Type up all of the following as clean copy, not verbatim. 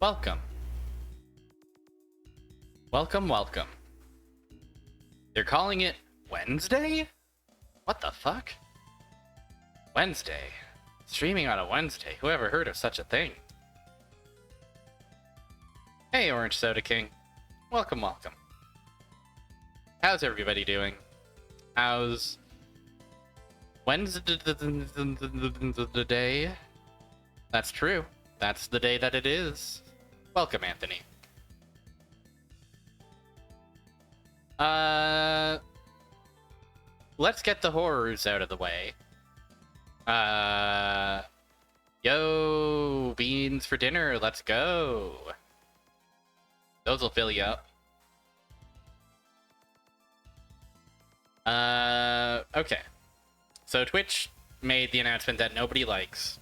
Welcome. Welcome. They're calling it Wednesday? What the fuck? Wednesday. Streaming on a Wednesday. Whoever heard of such a thing? Hey, Orange Soda King. Welcome. How's everybody doing? How's Wednesday? Day? That's true. That's the day that it is. Welcome, Anthony. Let's get the horrors out of the way. Yo, beans for dinner, let's go. Those will fill you up. Okay. So Twitch made the announcement that nobody likes,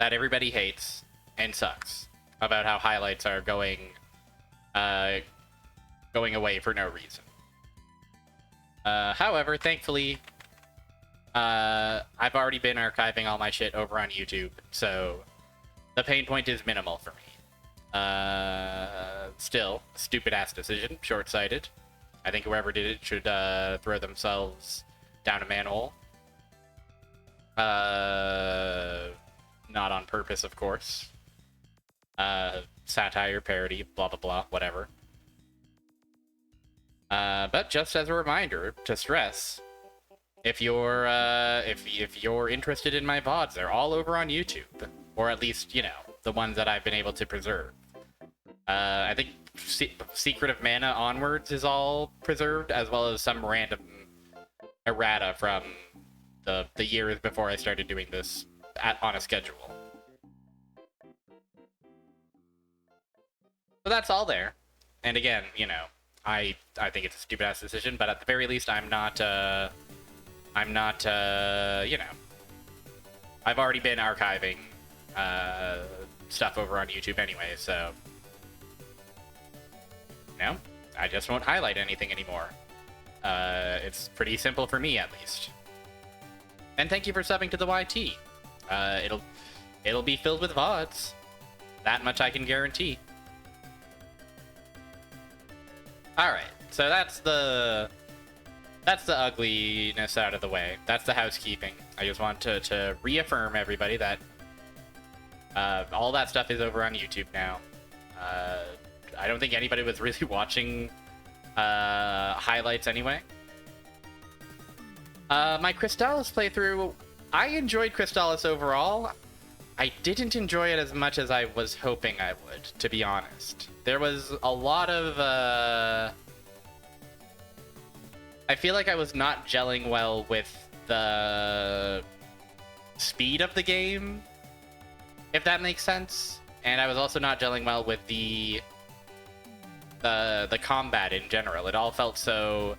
that everybody hates, and sucks, about how highlights are going away for no reason. However, thankfully, I've already been archiving all my shit over on YouTube, so the pain point is minimal for me. Still, stupid-ass decision, short-sighted. I think whoever did it should throw themselves down a manhole. Not on purpose, of course. Satire, parody, blah blah blah, whatever. But just as a reminder to stress, if you're interested in my VODs, they're all over on YouTube, or at least, you know, the ones that I've been able to preserve. I think Secret of Mana onwards is all preserved, as well as some random errata from the years before I started doing this on a schedule. So that's all there. And again, you know, I think it's a stupid ass decision, but at the very least, I'm not, you know, I've already been archiving stuff over on YouTube anyway, so, you know, I just won't highlight anything anymore. It's pretty simple for me, at least. And thank you for subbing to the YT. It'll be filled with VODs. That much I can guarantee. Alright, so that's the ugliness out of the way. That's the housekeeping. I just want to reaffirm everybody that all that stuff is over on YouTube now. I don't think anybody was really watching highlights anyway. My Crystallis playthrough, I enjoyed Crystallis overall. I didn't enjoy it as much as I was hoping I would, to be honest. There was a lot of, I feel like I was not gelling well with the speed of the game, if that makes sense. And I was also not gelling well with the combat in general. It all felt so...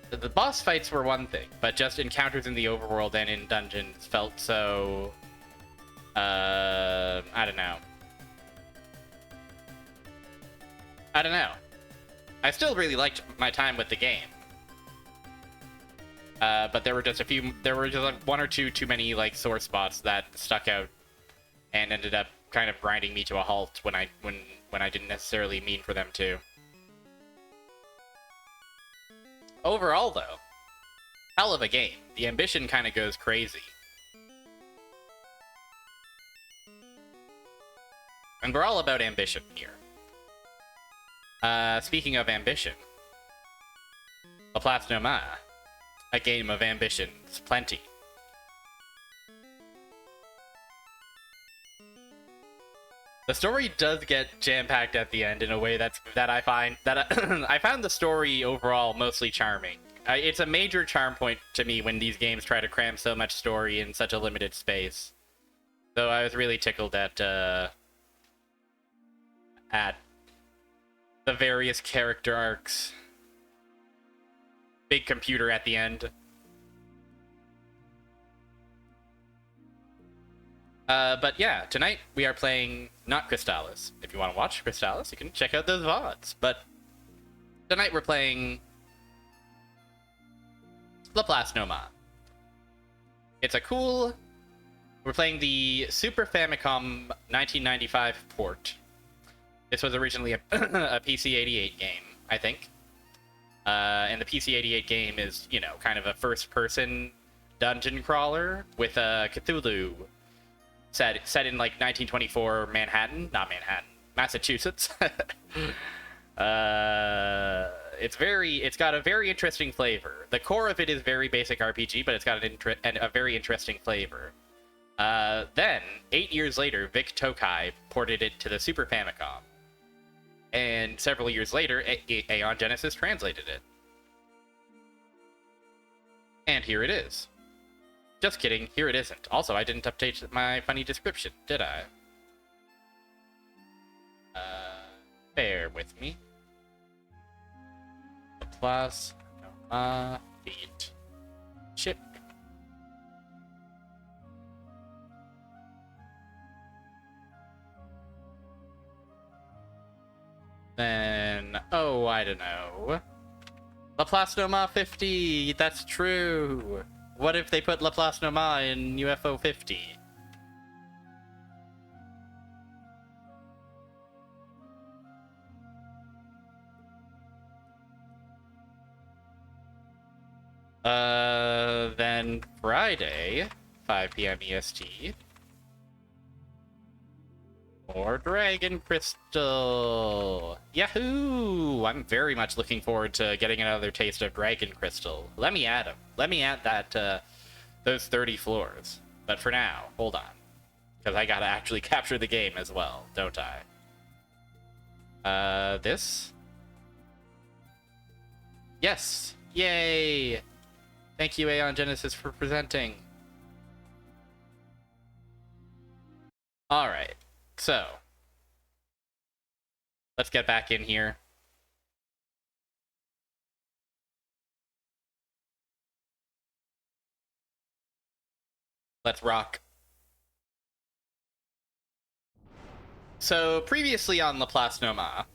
The boss fights were one thing, but just encounters in the overworld and in dungeons felt so... I don't know. I still really liked my time with the game. But there were just like one or two too many like sore spots that stuck out and ended up kind of grinding me to a halt when I didn't necessarily mean for them to. Overall, though, hell of a game. The ambition kind of goes crazy. And we're all about ambition here. Speaking of ambition, laplace no ma, a game of ambitions plenty. The story does get jam-packed at the end in a way that I find that I found the story overall mostly charming. It's a major charm point to me when these games try to cram so much story in such a limited space. So I was really tickled at the various character arcs. Big computer at the end. But yeah, tonight we are playing not Crystallis. If you want to watch Crystallis, you can check out those VODs. But tonight we're playing Laplace no ma. It's a cool We're playing the Super Famicom 1995 port. This was originally a, a PC-88 game, I think. And the PC-88 game is, you know, kind of a first-person dungeon crawler with a Cthulhu set in, like, 1924 Manhattan. Not Manhattan. Massachusetts. It's got a very interesting flavor. The core of it is very basic RPG, but it's got a very interesting flavor. Then, 8 years later, Vic Tokai ported it to the Super Famicom. And several years later, Aeon Genesis translated it. And here it is. Just kidding, here it isn't. Also, I didn't update my funny description, did I? Bear with me. Laplace, feet, chip. Then, oh, I don't know. Laplace Noma 50, that's true. What if they put Laplace Noma in UFO 50? Then Friday, 5 p.m. EST. More Dragon Crystal! Yahoo! I'm very much looking forward to getting another taste of Dragon Crystal. Let me add them. Let me add that, those 30 floors. But for now, hold on. Because I gotta actually capture the game as well, don't I? This? Yes! Yay! Thank you, Aeon Genesis, for presenting. Alright. So, let's get back in here. Let's rock. So, previously on Laplace Noma,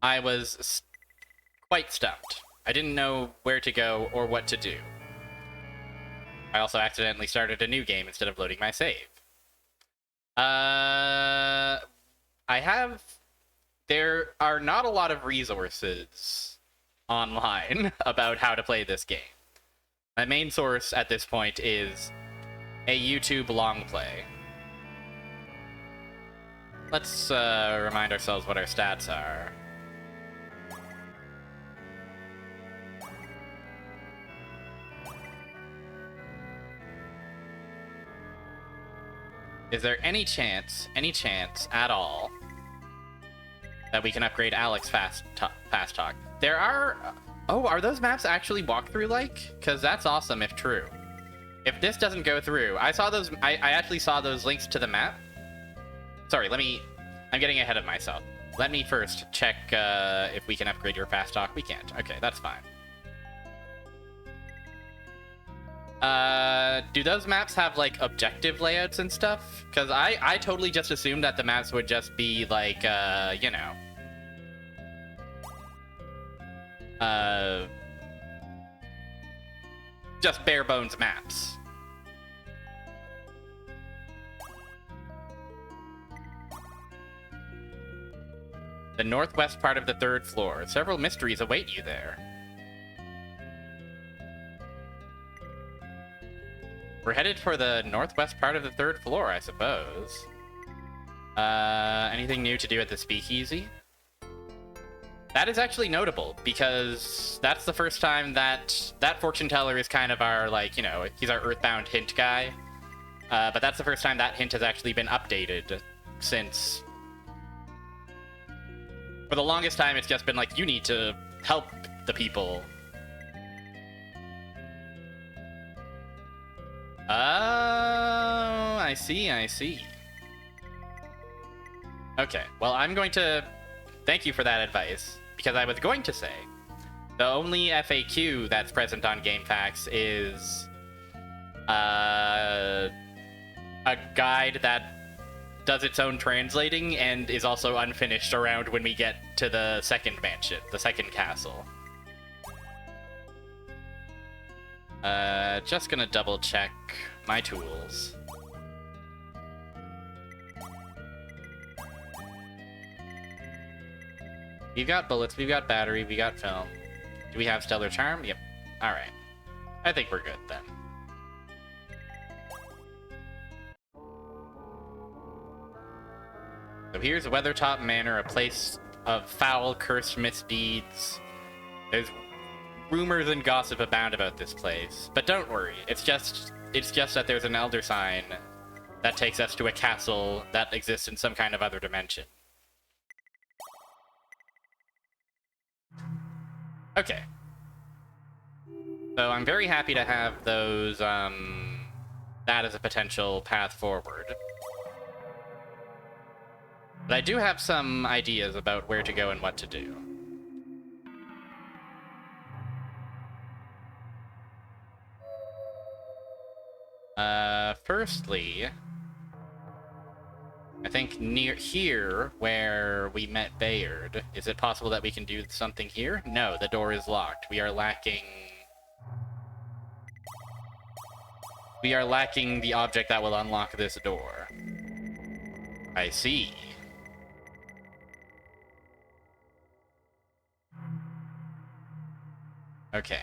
I was quite stumped. I didn't know where to go or what to do. I also accidentally started a new game instead of loading my save. There are not a lot of resources online about how to play this game. My main source at this point is a YouTube long play. Let's remind ourselves what our stats are. Is there any chance at all that we can upgrade Alex fast talk? There are... Oh, are those maps actually walkthrough-like? Because that's awesome if true. If this doesn't go through... I saw those... I actually saw those links to the map. Sorry, I'm getting ahead of myself. Let me first check if we can upgrade your fast talk. We can't. Okay, that's fine. Do those maps have, like, objective layouts and stuff? Because I totally just assumed that the maps would just be, like, you know... just bare-bones maps. The northwest part of the 3rd floor. Several mysteries await you there. We're headed for the northwest part of the 3rd floor, I suppose. Anything new to do at the speakeasy? That is actually notable, because that's the first time that fortune teller is kind of our, like, you know, he's our Earthbound hint guy. But that's the first time that hint has actually been updated since... For the longest time, it's just been like, you need to help the people. Oh, I see. Okay, well, I'm going to thank you for that advice, because I was going to say, the only FAQ that's present on GameFAQs is a guide that does its own translating and is also unfinished around when we get to the second mansion, the second castle. Just gonna double check my tools. We've got bullets, we've got battery, we got film. Do we have Stellar Charm? Yep. Alright. I think we're good then. So here's Weathertop Manor, a place of foul, cursed misdeeds. There's rumors and gossip abound about this place. But don't worry, it's just that there's an elder sign that takes us to a castle that exists in some kind of other dimension. Okay. So I'm very happy to have those, that as a potential path forward. But I do have some ideas about where to go and what to do. Firstly, I think near here, where we met Bayard, is it possible that we can do something here? No, the door is locked. We are lacking the object that will unlock this door. I see. Okay.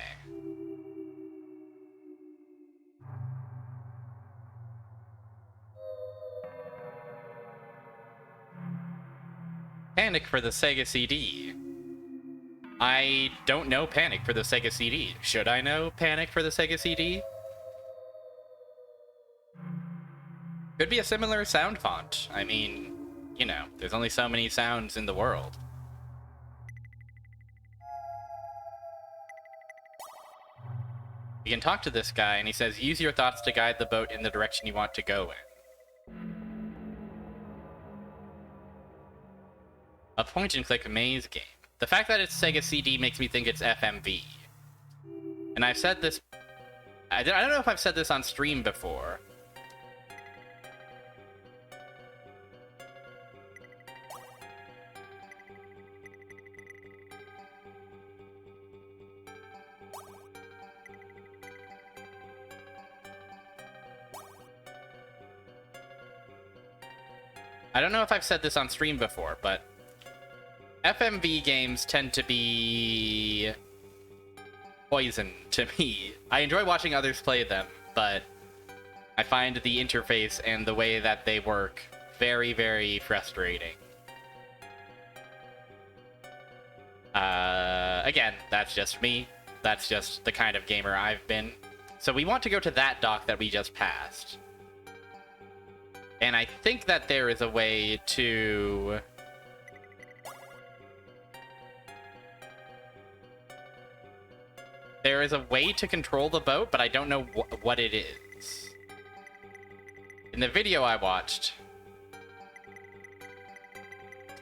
Panic for the Sega CD. I don't know Panic for the Sega CD. Should I know Panic for the Sega CD? Could be a similar sound font. I mean, you know, there's only so many sounds in the world. You can talk to this guy, and he says, use your thoughts to guide the boat in the direction you want to go in. A point-and-click maze game. The fact that it's Sega CD makes me think it's FMV. And I've said this... I don't know if I've said this on stream before. I don't know if I've said this on stream before, but FMV games tend to be poison to me. I enjoy watching others play them, but I find the interface and the way that they work very, very frustrating. Again, that's just me. That's just the kind of gamer I've been. So we want to go to that dock that we just passed. And I think that there is a way to... There is a way to control the boat, but I don't know what it is. In the video I watched,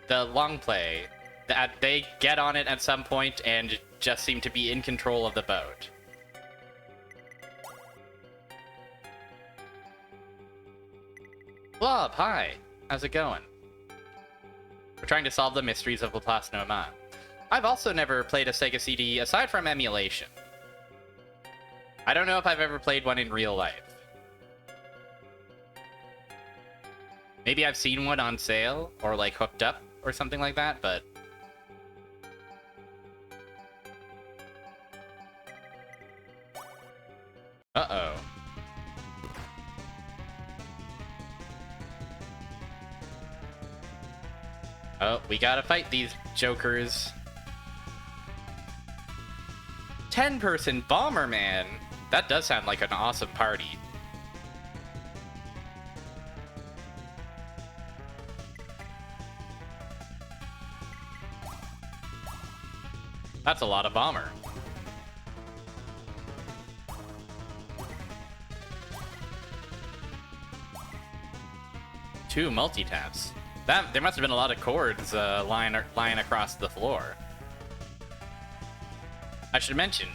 the long play, that they get on it at some point and just seem to be in control of the boat. Blob, hi. How's it going? We're trying to solve the mysteries of Laplace Noma. I've also never played a Sega CD aside from emulation. I don't know if I've ever played one in real life. Maybe I've seen one on sale or like hooked up or something like that, but... Uh-oh. Oh, we gotta fight these jokers. 10-person Bomberman! That does sound like an awesome party. That's a lot of bomber. Two multi-taps. There must have been a lot of chords lying across the floor. I should mention,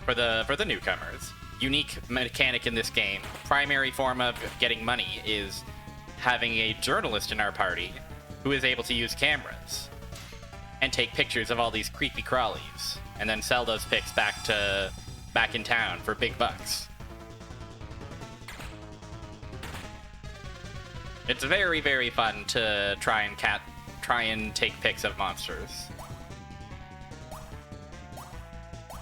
for the newcomers, unique mechanic in this game, primary form of getting money is having a journalist in our party who is able to use cameras and take pictures of all these creepy crawlies and then sell those pics back in town for big bucks. It's very, very fun to try and take pics of monsters.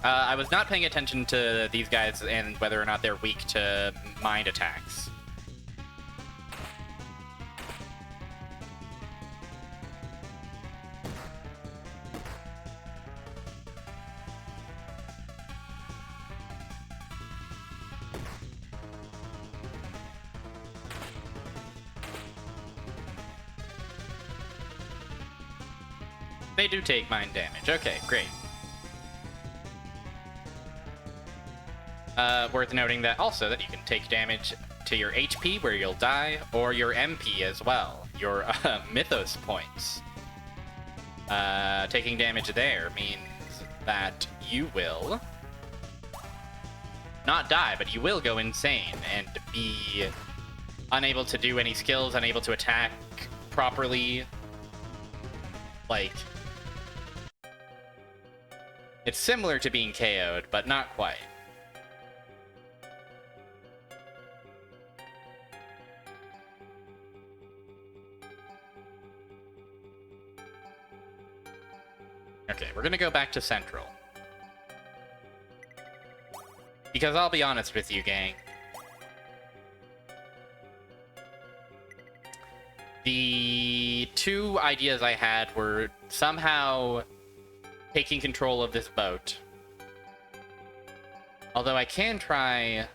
I was not paying attention to these guys and whether or not they're weak to mind attacks. They do take mind damage. Okay, great. Worth noting that also that you can take damage to your HP where you'll die, or your MP as well, your Mythos points. Taking damage there means that you will not die, but you will go insane and be unable to do any skills, unable to attack properly. Like, it's similar to being KO'd, but not quite. Okay, we're gonna go back to Central. Because I'll be honest with you, gang. The two ideas I had were somehow taking control of this boat. Although I can try...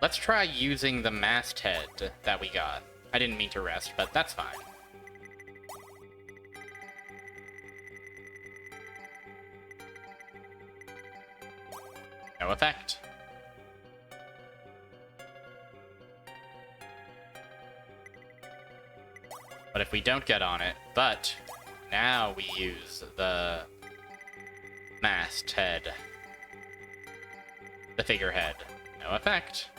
Let's try using the masthead that we got. I didn't mean to rest, but that's fine. No effect. But if we don't get on it, but now we use the masthead, the figurehead, no effect.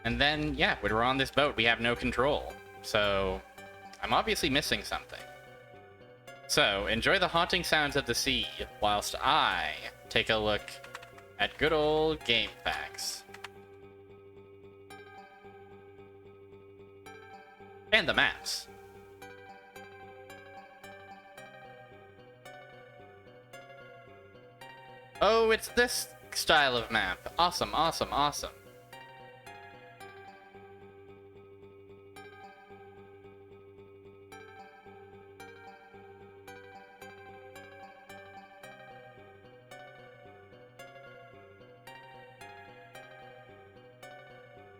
And then, yeah, when we're on this boat, we have no control. So, I'm obviously missing something. So, enjoy the haunting sounds of the sea, whilst I take a look at good old game facts. And the maps. Oh, it's this style of map. Awesome, awesome, awesome.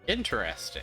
Interesting.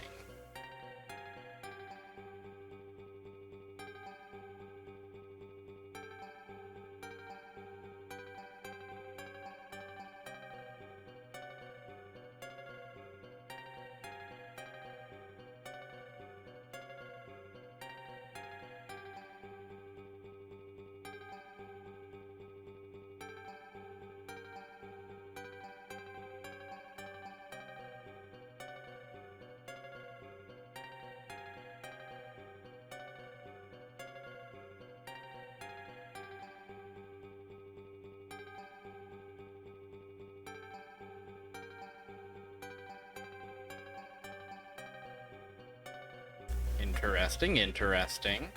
Interesting, interesting.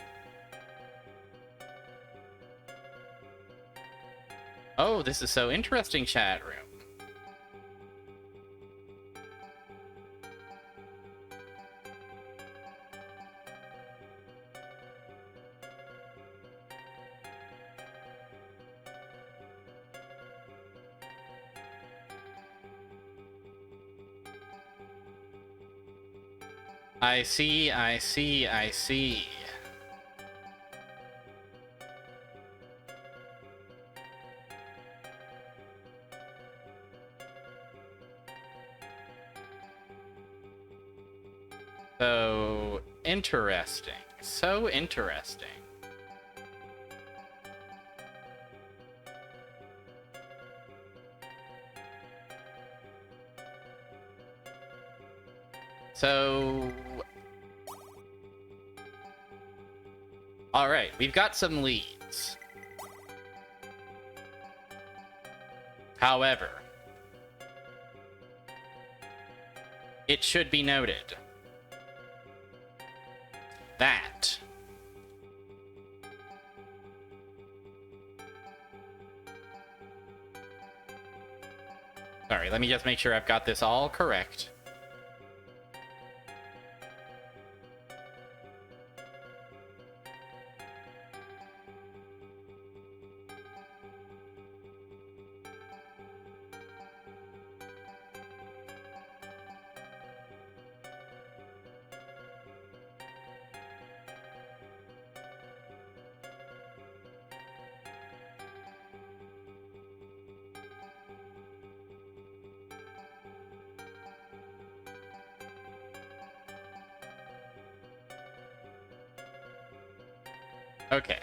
Oh, this is so interesting, chat room. I see, I see, I see. So interesting. So interesting. So Alright, we've got some leads. However, it should be noted that sorry, let me just make sure I've got this all correct. Okay.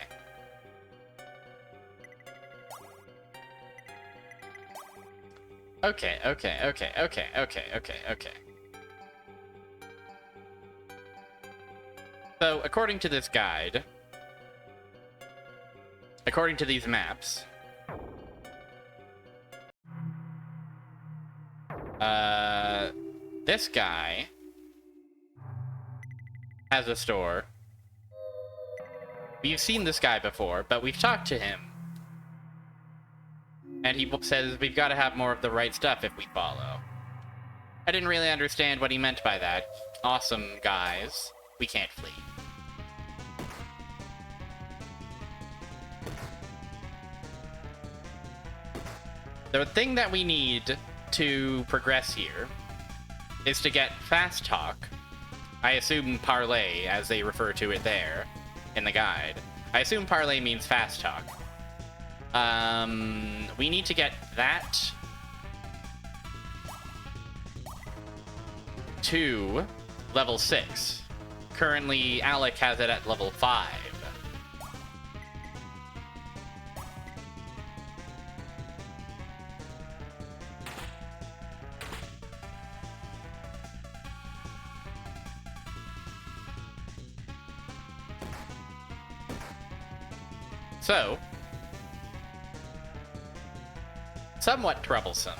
Okay. So, according to this guide, according to these maps, this guy has a store. We've seen this guy before, but we've talked to him. And he says we've got to have more of the right stuff if we follow. I didn't really understand what he meant by that. Awesome, guys. We can't flee. The thing that we need to progress here is to get fast talk. I assume parlay, as they refer to it there in the guide. I assume parlay means fast talk. We need to get that to level 6. Currently, Alec has it at level 5. So, somewhat troublesome.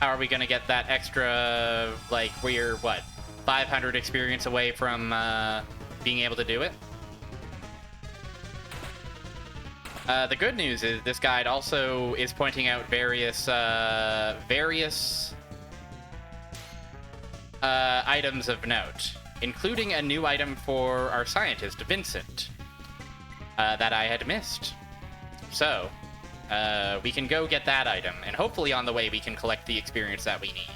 How are we gonna get that extra, like, we're, what, 500 experience away from, being able to do it? The good news is this guide also is pointing out various items of note, including a new item for our scientist, Vincent, that I had missed. So, we can go get that item, and hopefully on the way we can collect the experience that we need.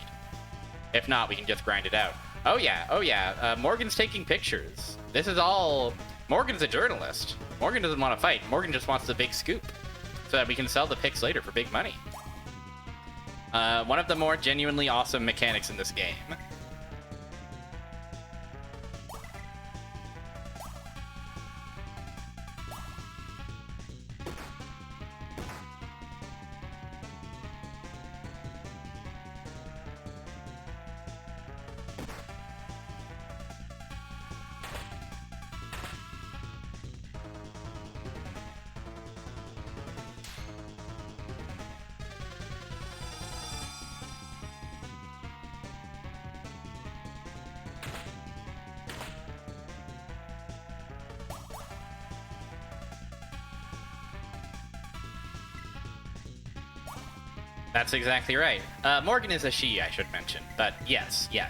If not, we can just grind it out. Oh yeah, Morgan's taking pictures. This is all... Morgan's a journalist. Morgan doesn't want to fight. Morgan just wants the big scoop, so that we can sell the pics later for big money. One of the more genuinely awesome mechanics in this game. That's exactly right. Morgan is a she, I should mention, but yes. You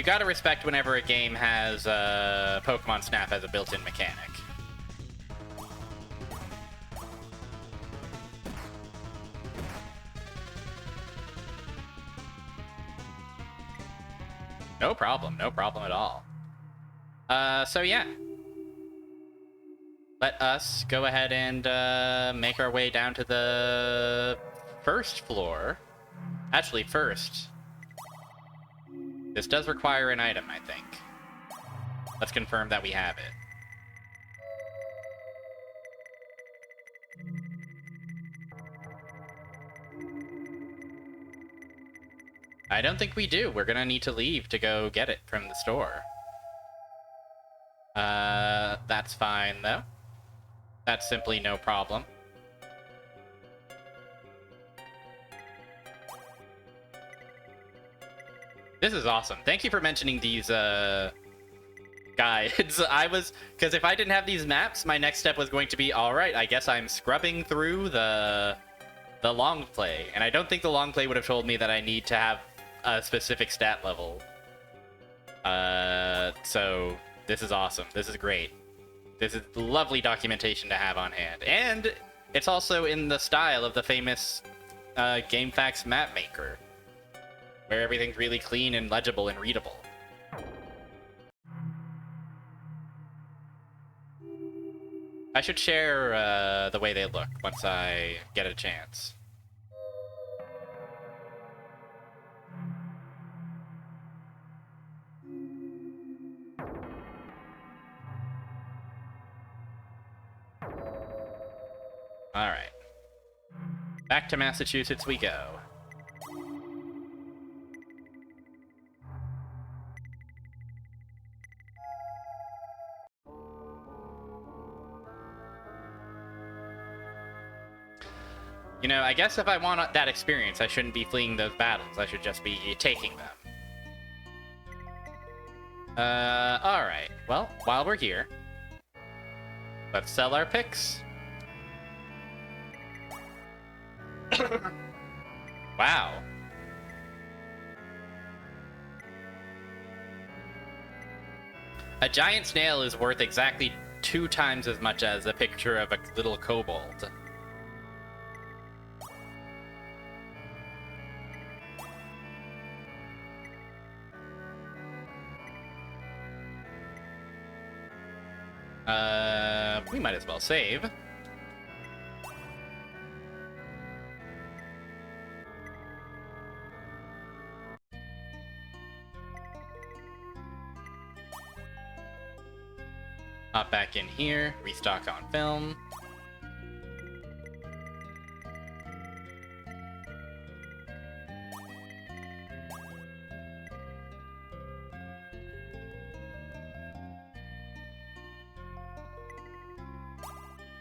gotta respect whenever a game has Pokemon Snap as a built-in mechanic. No problem at all. So yeah. Let us go ahead and make our way down to the first floor. Actually, first. This does require an item, I think. Let's confirm that we have it. I don't think we do. We're gonna need to leave to go get it from the store. That's fine, though. That's simply no problem. This is awesome. Thank you for mentioning these, guides. Because if I didn't have these maps, my next step was going to be, alright, I guess I'm scrubbing through the long play. And I don't think the long play would have told me that I need to have a specific stat level. So this is awesome. This is great. This is lovely documentation to have on hand. And it's also in the style of the famous GameFAQs map maker, where everything's really clean and legible and readable. I should share the way they look once I get a chance. Alright. Back to Massachusetts we go. You know, I guess if I want that experience, I shouldn't be fleeing those battles. I should just be taking them. Alright. Well, while we're here, let's sell our picks. Wow. A giant snail is worth exactly 2 times as much as a picture of a little kobold. We might as well save. Hop back in here, restock on film.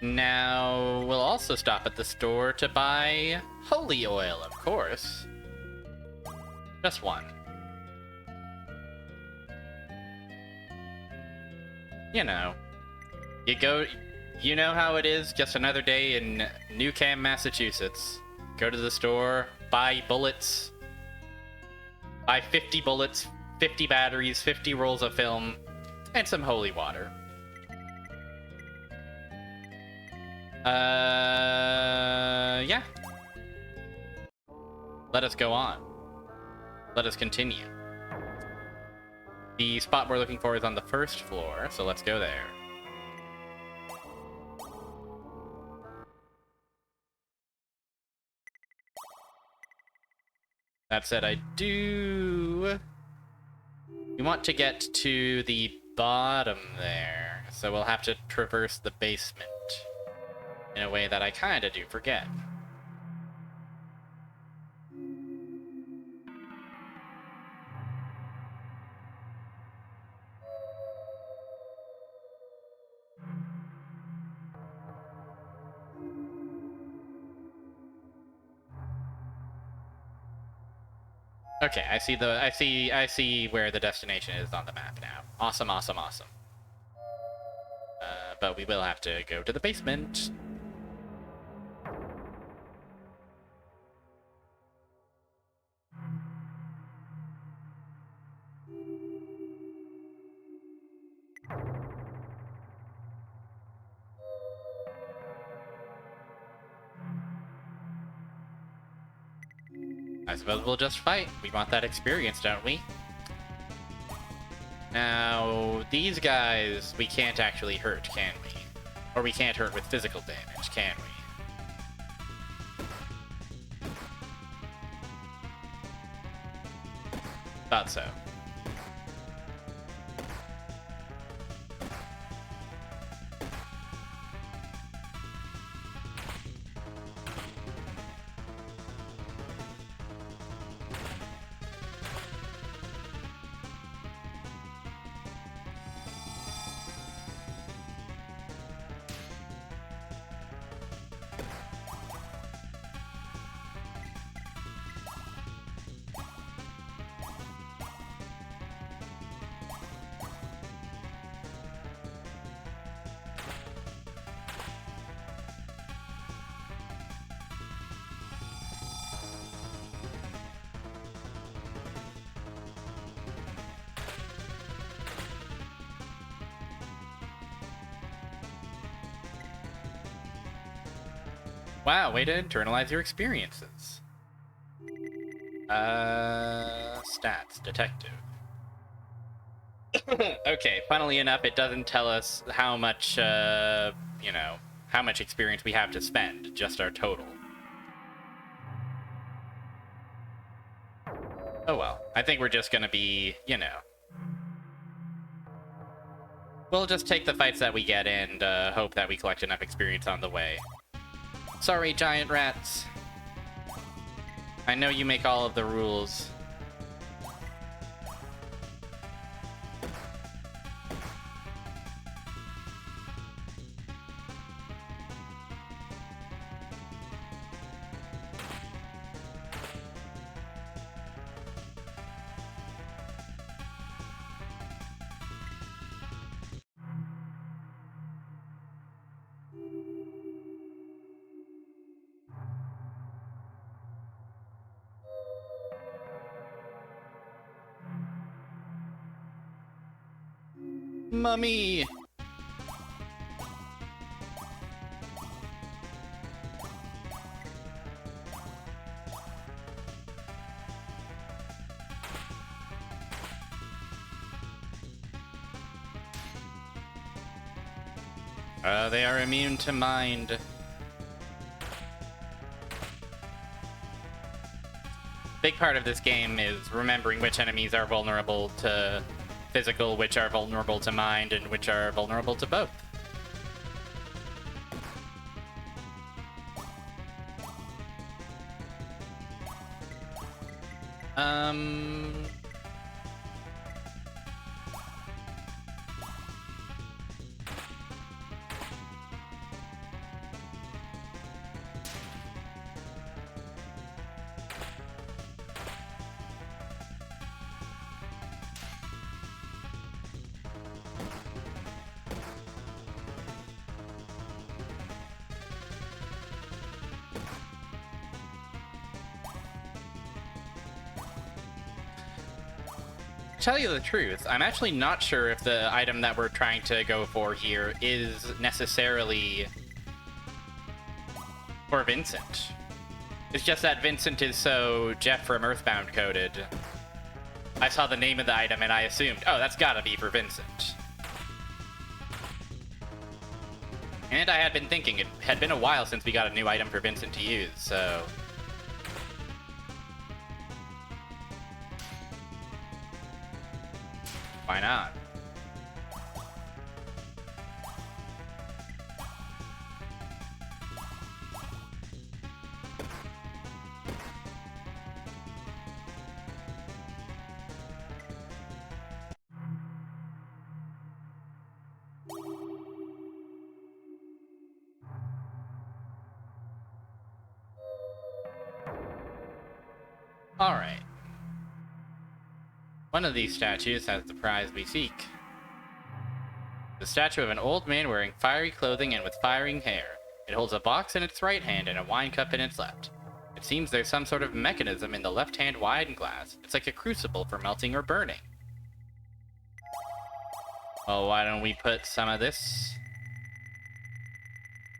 Now, we'll also stop at the store to buy holy oil, of course. Just one. You know. You know how it is, just another day in Newcam, Massachusetts. Go to the store, buy bullets, buy 50 bullets, 50 batteries, 50 rolls of film, and some holy water. Yeah. Let us go on. Let us continue. The spot we're looking for is on the 1st floor, so let's go there. That said, we want to get to the bottom there, so we'll have to traverse the basement in a way that I kinda do forget. Okay, I see where the destination is on the map now. Awesome, awesome, awesome. But we will have to go to the basement. I suppose we'll just fight. We want that experience, don't we? Now, these guys, we can't actually hurt, can we? Or we can't hurt with physical damage, can we? Thought so. Wow, way to internalize your experiences. Stats, detective. Okay, funnily enough, it doesn't tell us how much, you know, how much experience we have to spend, just our total. Oh well, I think we're just gonna be, you know... We'll just take the fights that we get and hope that we collect enough experience on the way. Sorry, giant rats. I know you make all of the rules. Mummy! They are immune to mind. Big part of this game is remembering which enemies are vulnerable to physical, which are vulnerable to mind, and which are vulnerable to both. Tell you the truth, I'm actually not sure if the item that we're trying to go for here is necessarily for Vincent. It's just that Vincent is so Jeff from Earthbound coded. I saw the name of the item and I assumed, oh, that's gotta be for Vincent. And I had been thinking, it had been a while since we got a new item for Vincent to use, so... why not? All right. One of these statues has the prize we seek. The statue of an old man wearing fiery clothing and with firing hair. It holds a box in its right hand and a wine cup in its left. It seems there's some sort of mechanism in the left-hand wine glass. It's like a crucible for melting or burning. Well, why don't we put some of this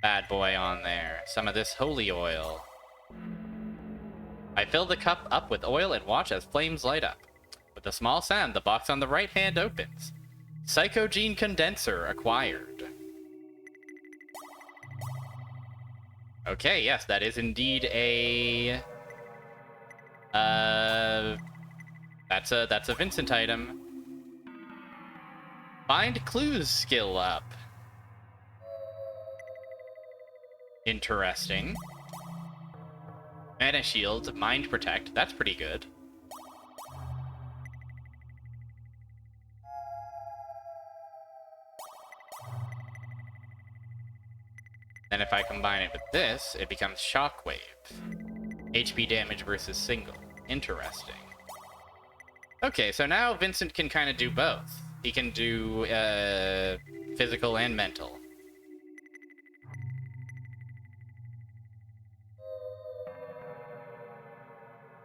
bad boy on there? Some of this holy oil. I fill the cup up with oil and watch as flames light up. With a small sound, the box on the right hand opens. Psychogene condenser acquired. Okay, yes, that is indeed a... That's a Vincent item. Find clues skill up. Interesting. Mana shield, mind protect, that's pretty good. Then if I combine it with this, it becomes Shockwave. HP damage versus single. Interesting. Okay, so now Vincent can kind of do both. He can do physical and mental.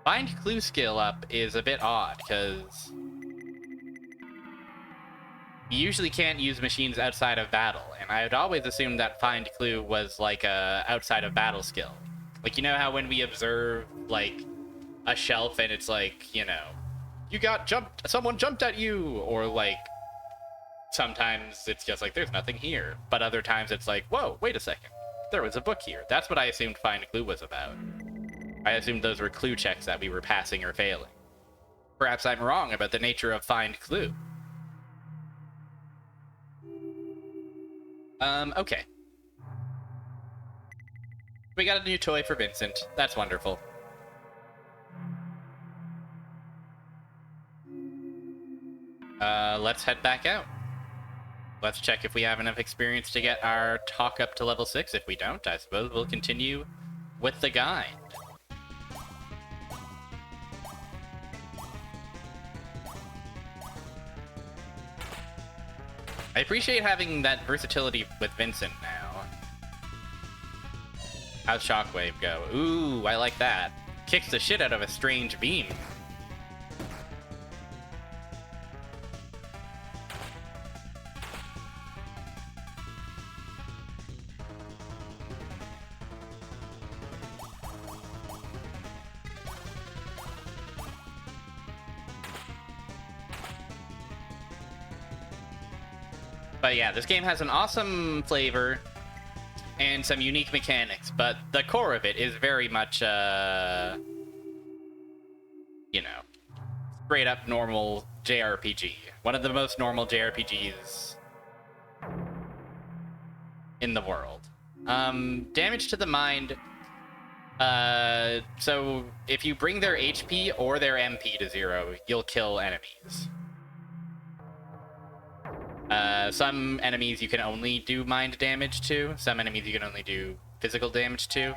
Find clue skill up is a bit odd, because you usually can't use machines outside of battle, and I had always assumed that find clue was like a outside of battle skill. Like, you know how when we observe like a shelf and it's like, you know, you got jumped, someone jumped at you, or like sometimes it's just like there's nothing here, but other times it's like, whoa, wait a second, there was a book here. That's what I assumed find clue was about. I assumed those were clue checks that we were passing or failing. Perhaps I'm wrong about the nature of find clue. Okay. We got a new toy for Vincent. That's wonderful. Let's head back out. Let's check if we have enough experience to get our talk up to level 6. If we don't, I suppose we'll continue with the guide. I appreciate having that versatility with Vincent now. How's Shockwave go? Ooh, I like that. Kicks the shit out of a strange beam. But yeah, this game has an awesome flavor and some unique mechanics, but the core of it is very much, you know, straight up normal JRPG. One of the most normal JRPGs in the world. Damage to the mind. So if you bring their HP or their MP to 0, you'll kill enemies. Some enemies you can only do mind damage to. Some enemies you can only do physical damage to.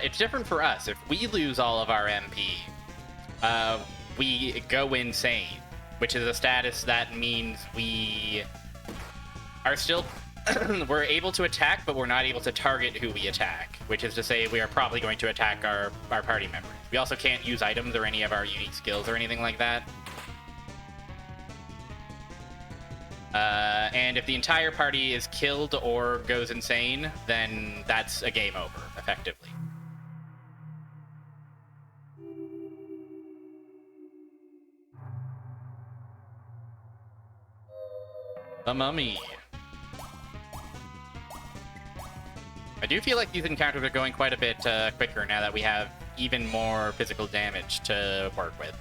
It's different for us. If we lose all of our MP, we go insane, which is a status that means we are still we're able to attack, but we're not able to target who we attack, which is to say we are probably going to attack our party members. We also can't use items or any of our unique skills or anything like that. And if the entire party is killed or goes insane, then that's a game over, effectively. The mummy. I do feel like these encounters are going quite a bit quicker now that we have even more physical damage to work with.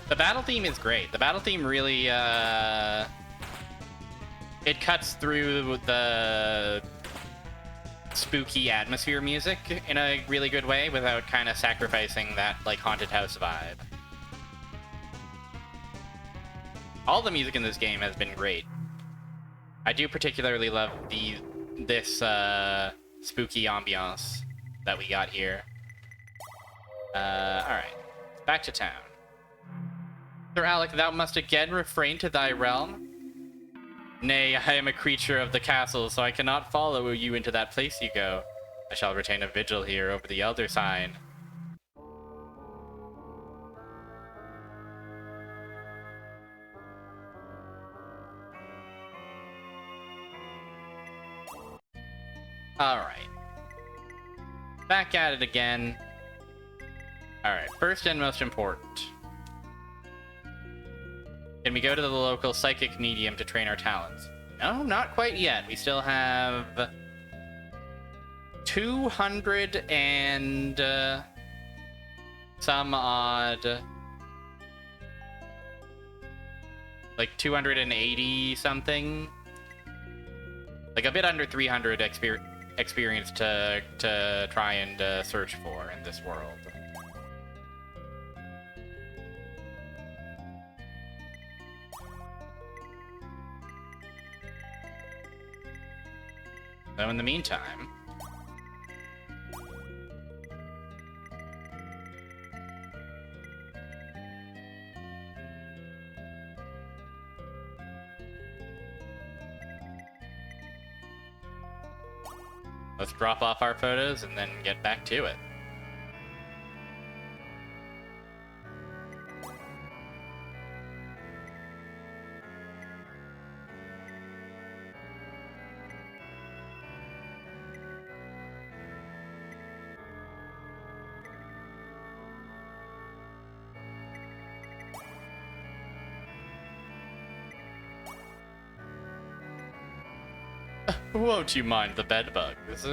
The battle theme is great. The battle theme really, it cuts through the spooky atmosphere music in a really good way without kind of sacrificing that, like, haunted house vibe. All the music in this game has been great. I do particularly love this spooky ambiance that we got here. Alright. Back to town. Sir Alec, thou must again refrain to thy realm? Nay, I am a creature of the castle, so I cannot follow you into that place you go. I shall retain a vigil here over the elder sign. Alright. Back at it again. Alright, first and most important. Can we go to the local psychic medium to train our talents? No, not quite yet. We still have 200 and some odd, like 280 something, like a bit under 300 experience to try and search for in this world. So in the meantime... let's drop off our photos and then get back to it. Won't you mind the bed bugs?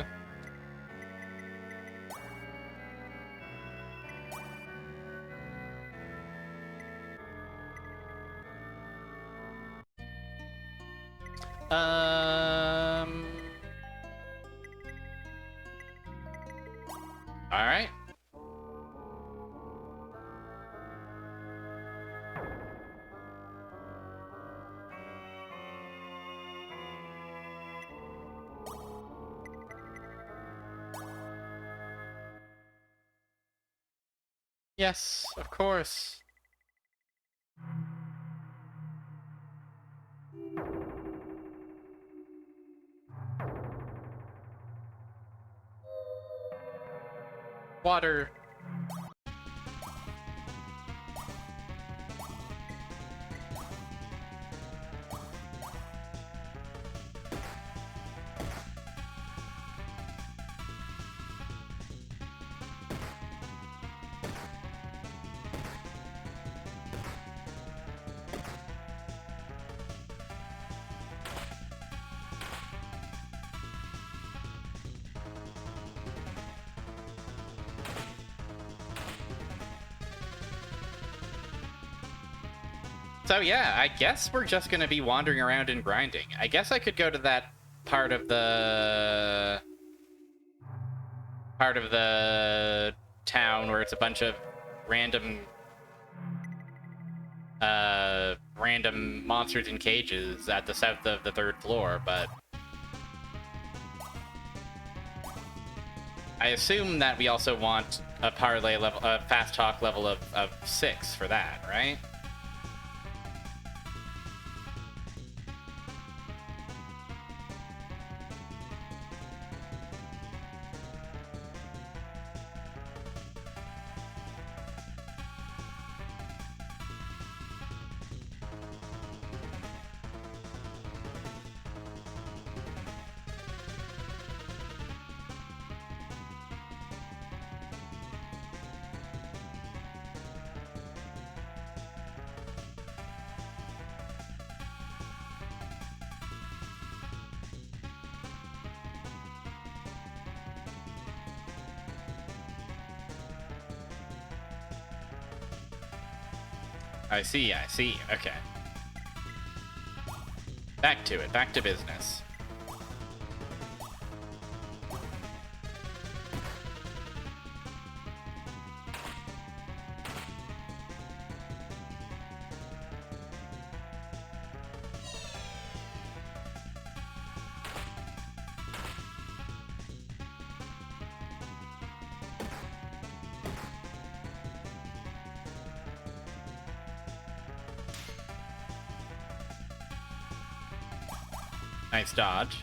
Alright. Yes, of course. Water. So yeah, I guess we're just gonna be wandering around and grinding. I guess I could go to that part of the town where it's a bunch of random random monsters in cages at the south of the 3rd floor, but I assume that we also want a parlay level, a fast talk level of 6 for that, right? I see, okay. Back to it, back to business. Nice dodge.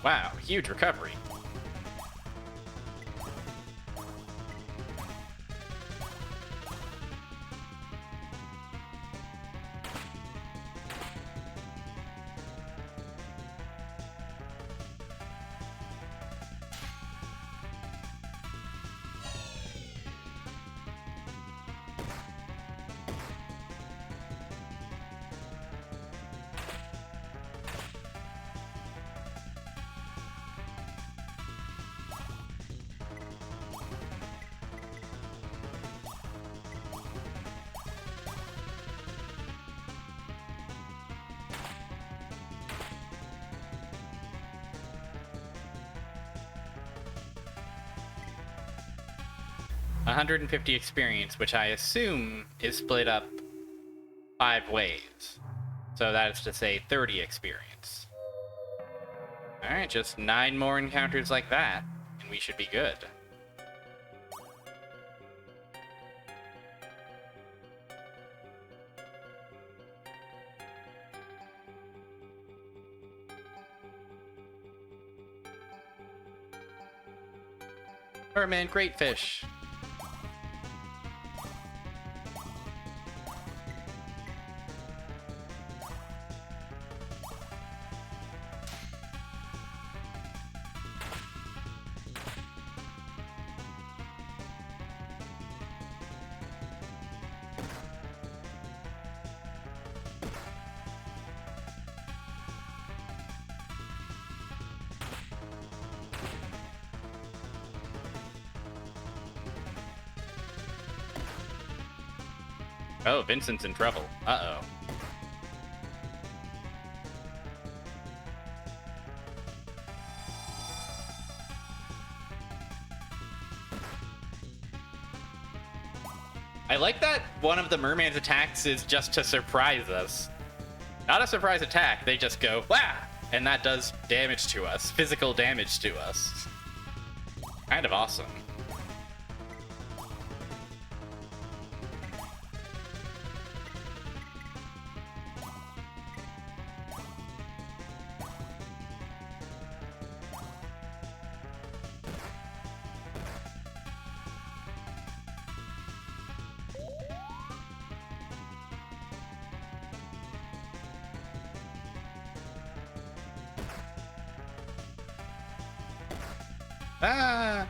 Wow, huge recovery. 150 experience, which I assume is split up 5 ways. So that is to say 30 experience. Alright, just 9 more encounters like that, and we should be good. Merman, great fish. Oh, Vincent's in trouble. Uh-oh. I like that one of the merman's attacks is just to surprise us. Not a surprise attack, they just go, wah! And that does damage to us, physical damage to us. Kind of awesome. Ah!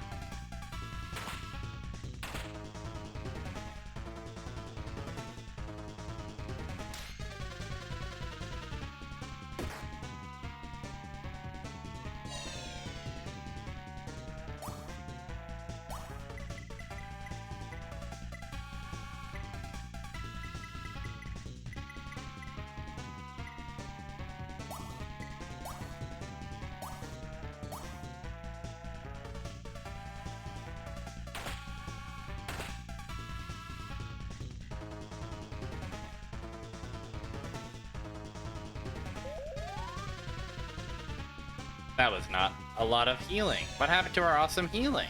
That was not a lot of healing. What happened to our awesome healing?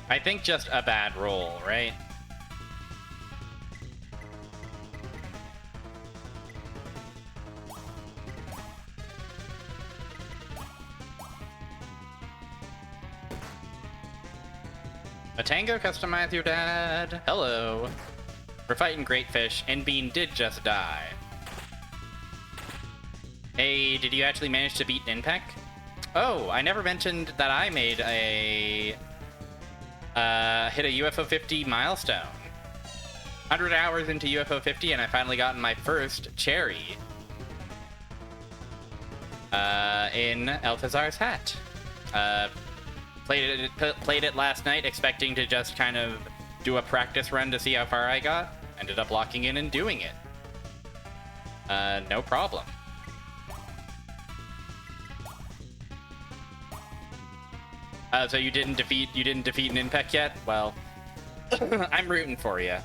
I think just a bad roll, right? A tango, customize your dad. Hello. We're fighting great fish, and Bean did just die. Hey, did you actually manage to beat Ninpek? Oh, I never mentioned that I made a... hit a UFO 50 milestone. 100 hours into UFO 50, and I finally gotten my first cherry. In Elthazar's hat. Played it last night, expecting to just kind of do a practice run to see how far I got. Ended up locking in and doing it. No problem. So you didn't defeat Ninpek yet? Well, I'm rooting for you.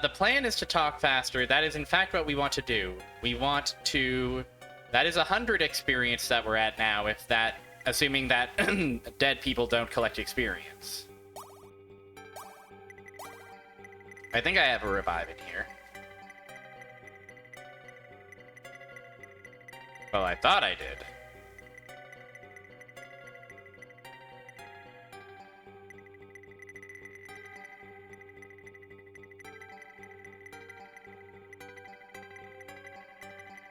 The plan is to talk faster. That is in fact what we want to do. We want to... That is 100 experience that we're at now, if that... Assuming that dead people don't collect experience. I think I have a revive in here. Well, I thought I did.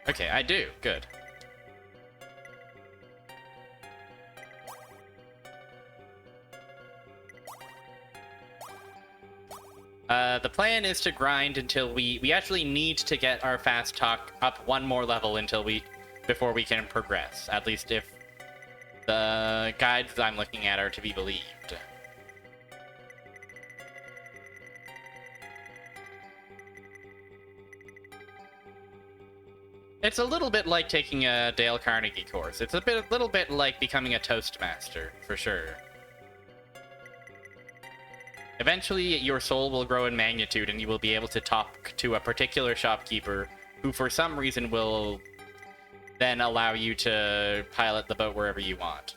Okay, I do. Good. The plan is to grind until we actually need to get our fast talk up one more level before we can progress. At least if the guides I'm looking at are to be believed. It's a little bit like taking a Dale Carnegie course. It's a little bit like becoming a Toastmaster, for sure. Eventually, your soul will grow in magnitude, and you will be able to talk to a particular shopkeeper who, for some reason, will then allow you to pilot the boat wherever you want.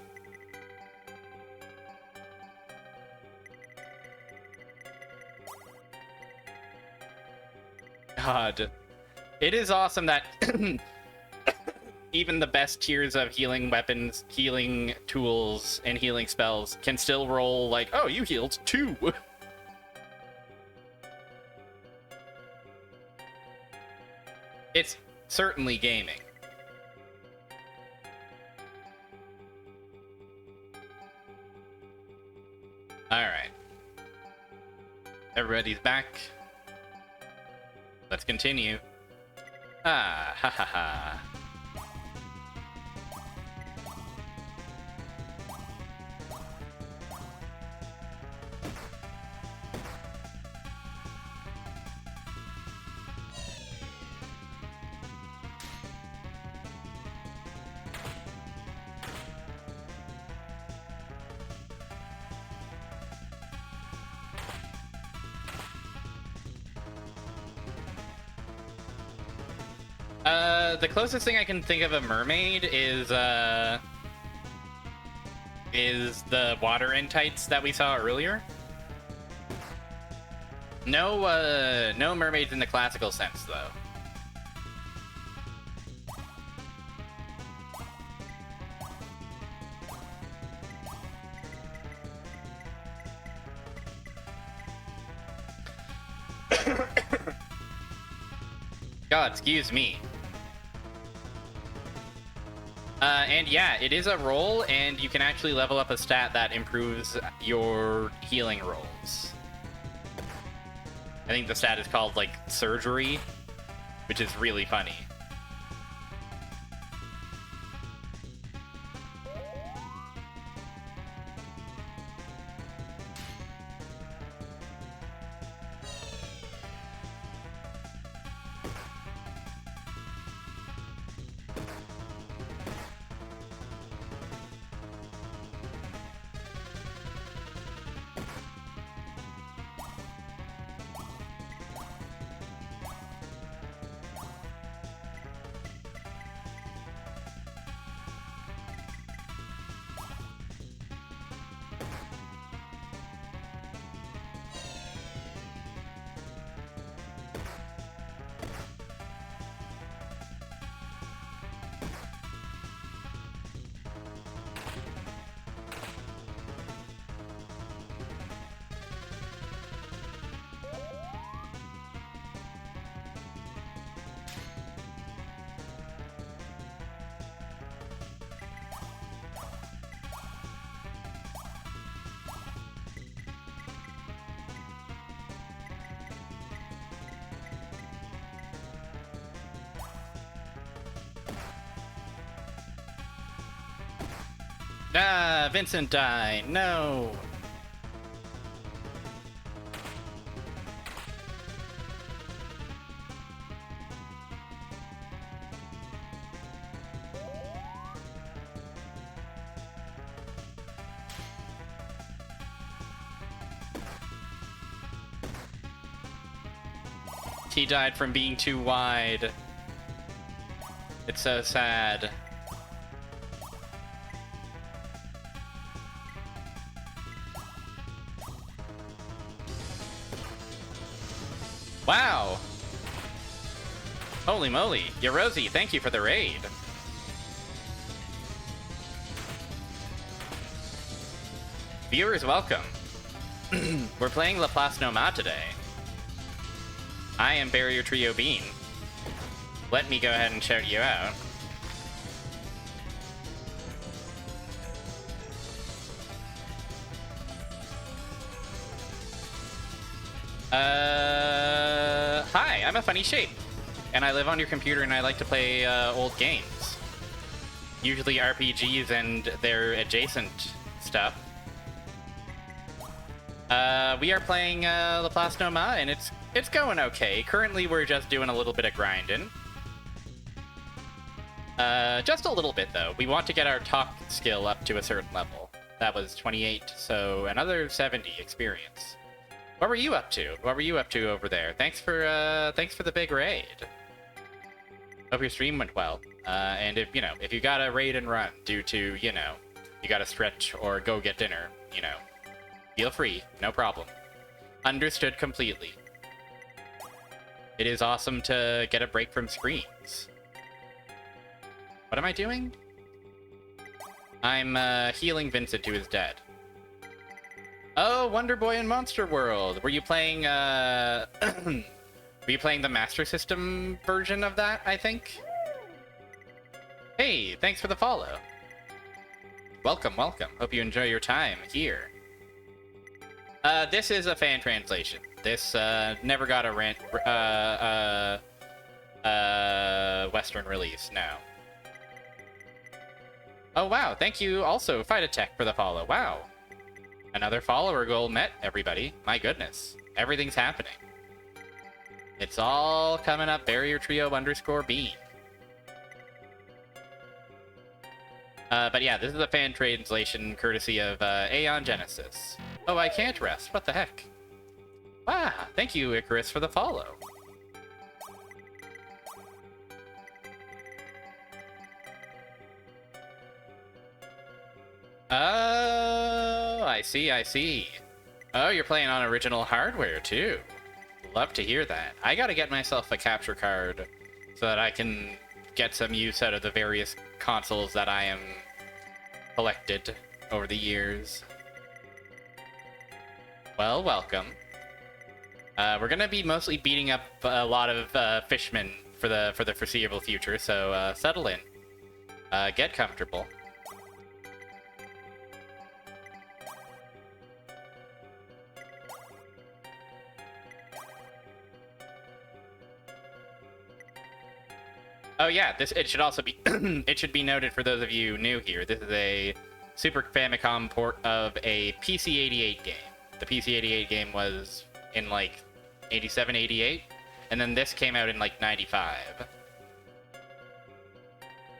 God. It is awesome that even the best tiers of healing weapons, healing tools, and healing spells can still roll like, oh, you healed 2! It's certainly gaming. Alright. Everybody's back. Let's continue. Ah, ha ha ha. The closest thing I can think of a mermaid is the water entites that we saw earlier. No, no mermaids in the classical sense, though. God, excuse me. And yeah, it is a roll, and you can actually level up a stat that improves your healing rolls. I think the stat is called, like, surgery, which is really funny. Ah, Vincent died. No. He died from being too wide. It's so sad. Wow! Holy moly. Yorosi, thank you for the raid. Viewers, welcome. We're playing Laplace Nomad today. I am Barrier Trio Bean. Let me go ahead and shout you out. Hi, I'm a funny shape. And I live on your computer and I like to play old games. Usually RPGs and their adjacent stuff. We are playing Laplace and it's going okay. Currently, we're just doing a little bit of grinding. Just a little bit, though. We want to get our talk skill up to a certain level. That was 28, so another 70 experience. What were you up to? What were you up to over there? Thanks for the big raid. Hope your stream went well. And if you got a raid and run due to, you got to stretch or go get dinner, feel free, no problem. Understood completely. It is awesome to get a break from screens. What am I doing? I'm healing Vincent who is dead. Oh, Wonder Boy and Monster World. Were you playing were you playing the Master System version of that, I think? Hey, thanks for the follow. Welcome, welcome. Hope you enjoy your time here. This is a fan translation. This never got a Western release, no. Oh wow, thank you also, Phytotech, for the follow. Wow. Another follower goal met, everybody. My goodness. Everything's happening. It's all coming up, Barrier Trio _Bean. But yeah, this is a fan translation courtesy of Aeon Genesis. Oh, I can't rest. What the heck? Wow, thank you, Icarus, for the follow. Oh, I see, I see. Oh, you're playing on original hardware, too. Love to hear that. I gotta get myself a capture card so that I can get some use out of the various consoles that I am collected over the years. Well, welcome. We're gonna be mostly beating up a lot of fishmen for the foreseeable future, so settle in. Get comfortable. Oh yeah, it should also be it should be noted for those of you new here. This is a Super Famicom port of a PC-88 game. The PC-88 game was in like 87, 88, and then this came out in like 95.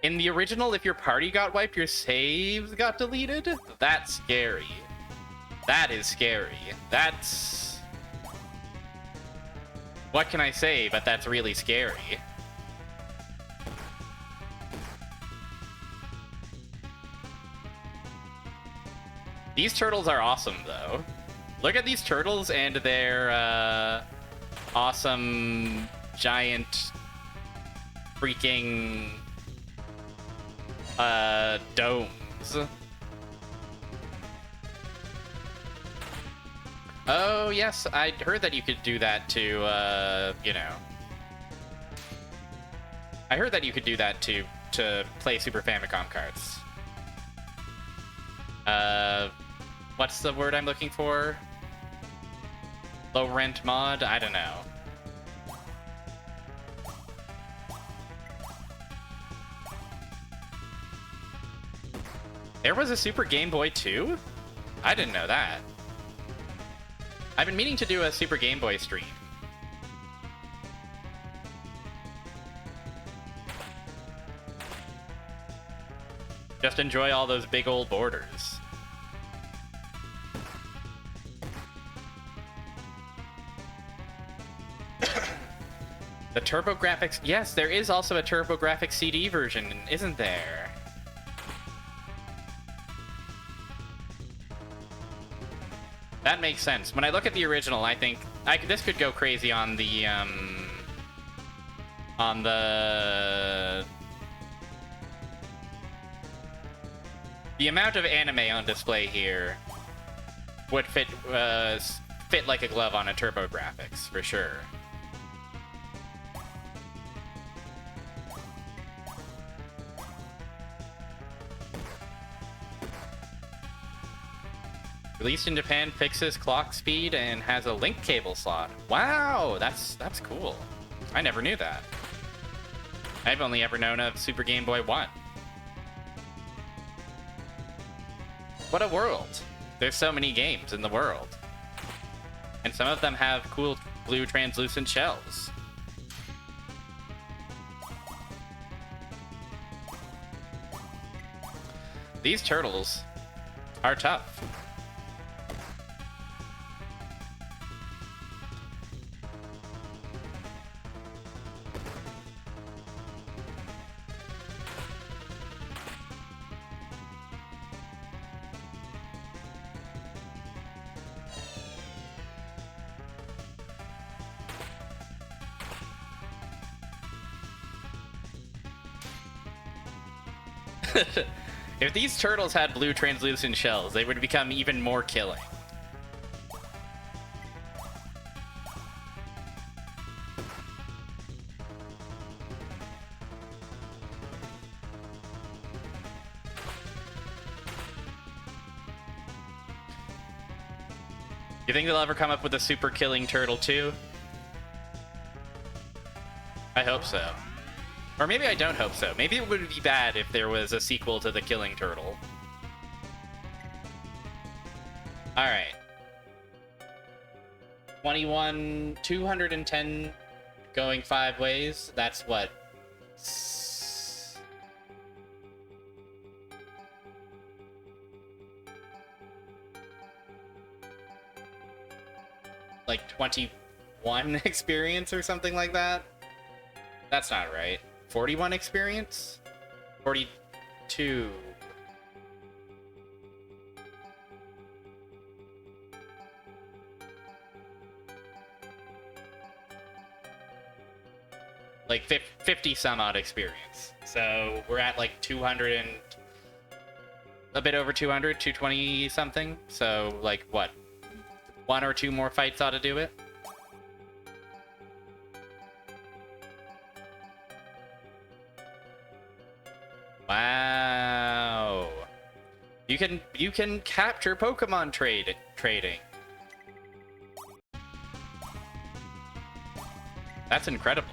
In the original, if your party got wiped, your saves got deleted? That's scary. That is scary. That's... What can I say, but that's really scary. These turtles are awesome, though. Look at these turtles and their awesome giant freaking domes. Oh yes, I heard that you could do that to I heard that you could do that to play Super Famicom cards. What's the word I'm looking for? Low rent mod? I don't know. There was a Super Game Boy too? I didn't know that. I've been meaning to do a Super Game Boy stream. Just enjoy all those big old borders. The TurboGrafx... Yes, there is also a TurboGrafx CD version, isn't there? That makes sense. When I look at the original, I think this could go crazy on the amount of anime on display here would fit like a glove on a TurboGrafx for sure. Released in Japan, fixes clock speed and has a link cable slot. Wow, that's cool. I never knew that. I've only ever known of Super Game Boy 1. What a world. There's so many games in the world. And some of them have cool blue translucent shells. These turtles are tough. If these turtles had blue translucent shells, they would become even more killing. You think they'll ever come up with a super killing turtle too? I hope so. Or maybe I don't hope so. Maybe it would be bad if there was a sequel to The Killing Turtle. Alright. 210 going 5 ways. That's what? Like 21 experience or something like that? That's not right. 41 experience? 42. Like 50 some odd experience. So we're at like 200 and a bit over 200, 220 something. So like what? 1 or 2 more fights ought to do it. Wow. You can capture Pokemon trading. That's incredible.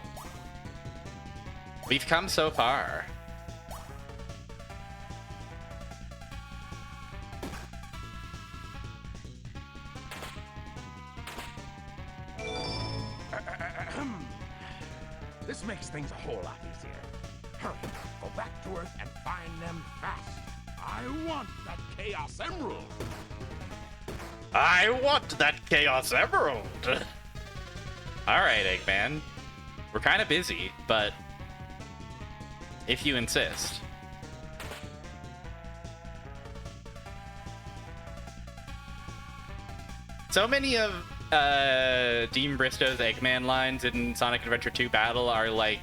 We've come so far. This makes things a whole lot easier. Hurry, go back to Earth and find them fast. I want that Chaos Emerald. I want that Chaos Emerald. Alright, Eggman. We're kind of busy, but if you insist. So many of Dean Bristow's Eggman lines in Sonic Adventure 2 Battle are like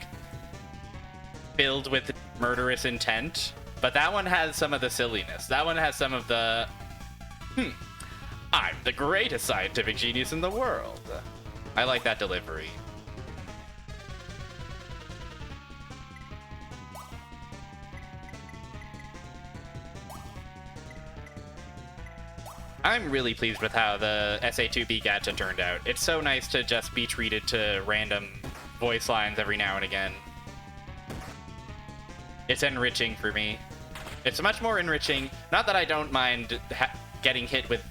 filled with murderous intent, but that one has some of the silliness. That one has some of the I'm the greatest scientific genius in the world. I like that delivery. I'm really pleased with how the SA2B gacha turned out. It's so nice to just be treated to random voice lines every now and again. It's enriching for me. It's much more enriching. Not that I don't mind getting hit with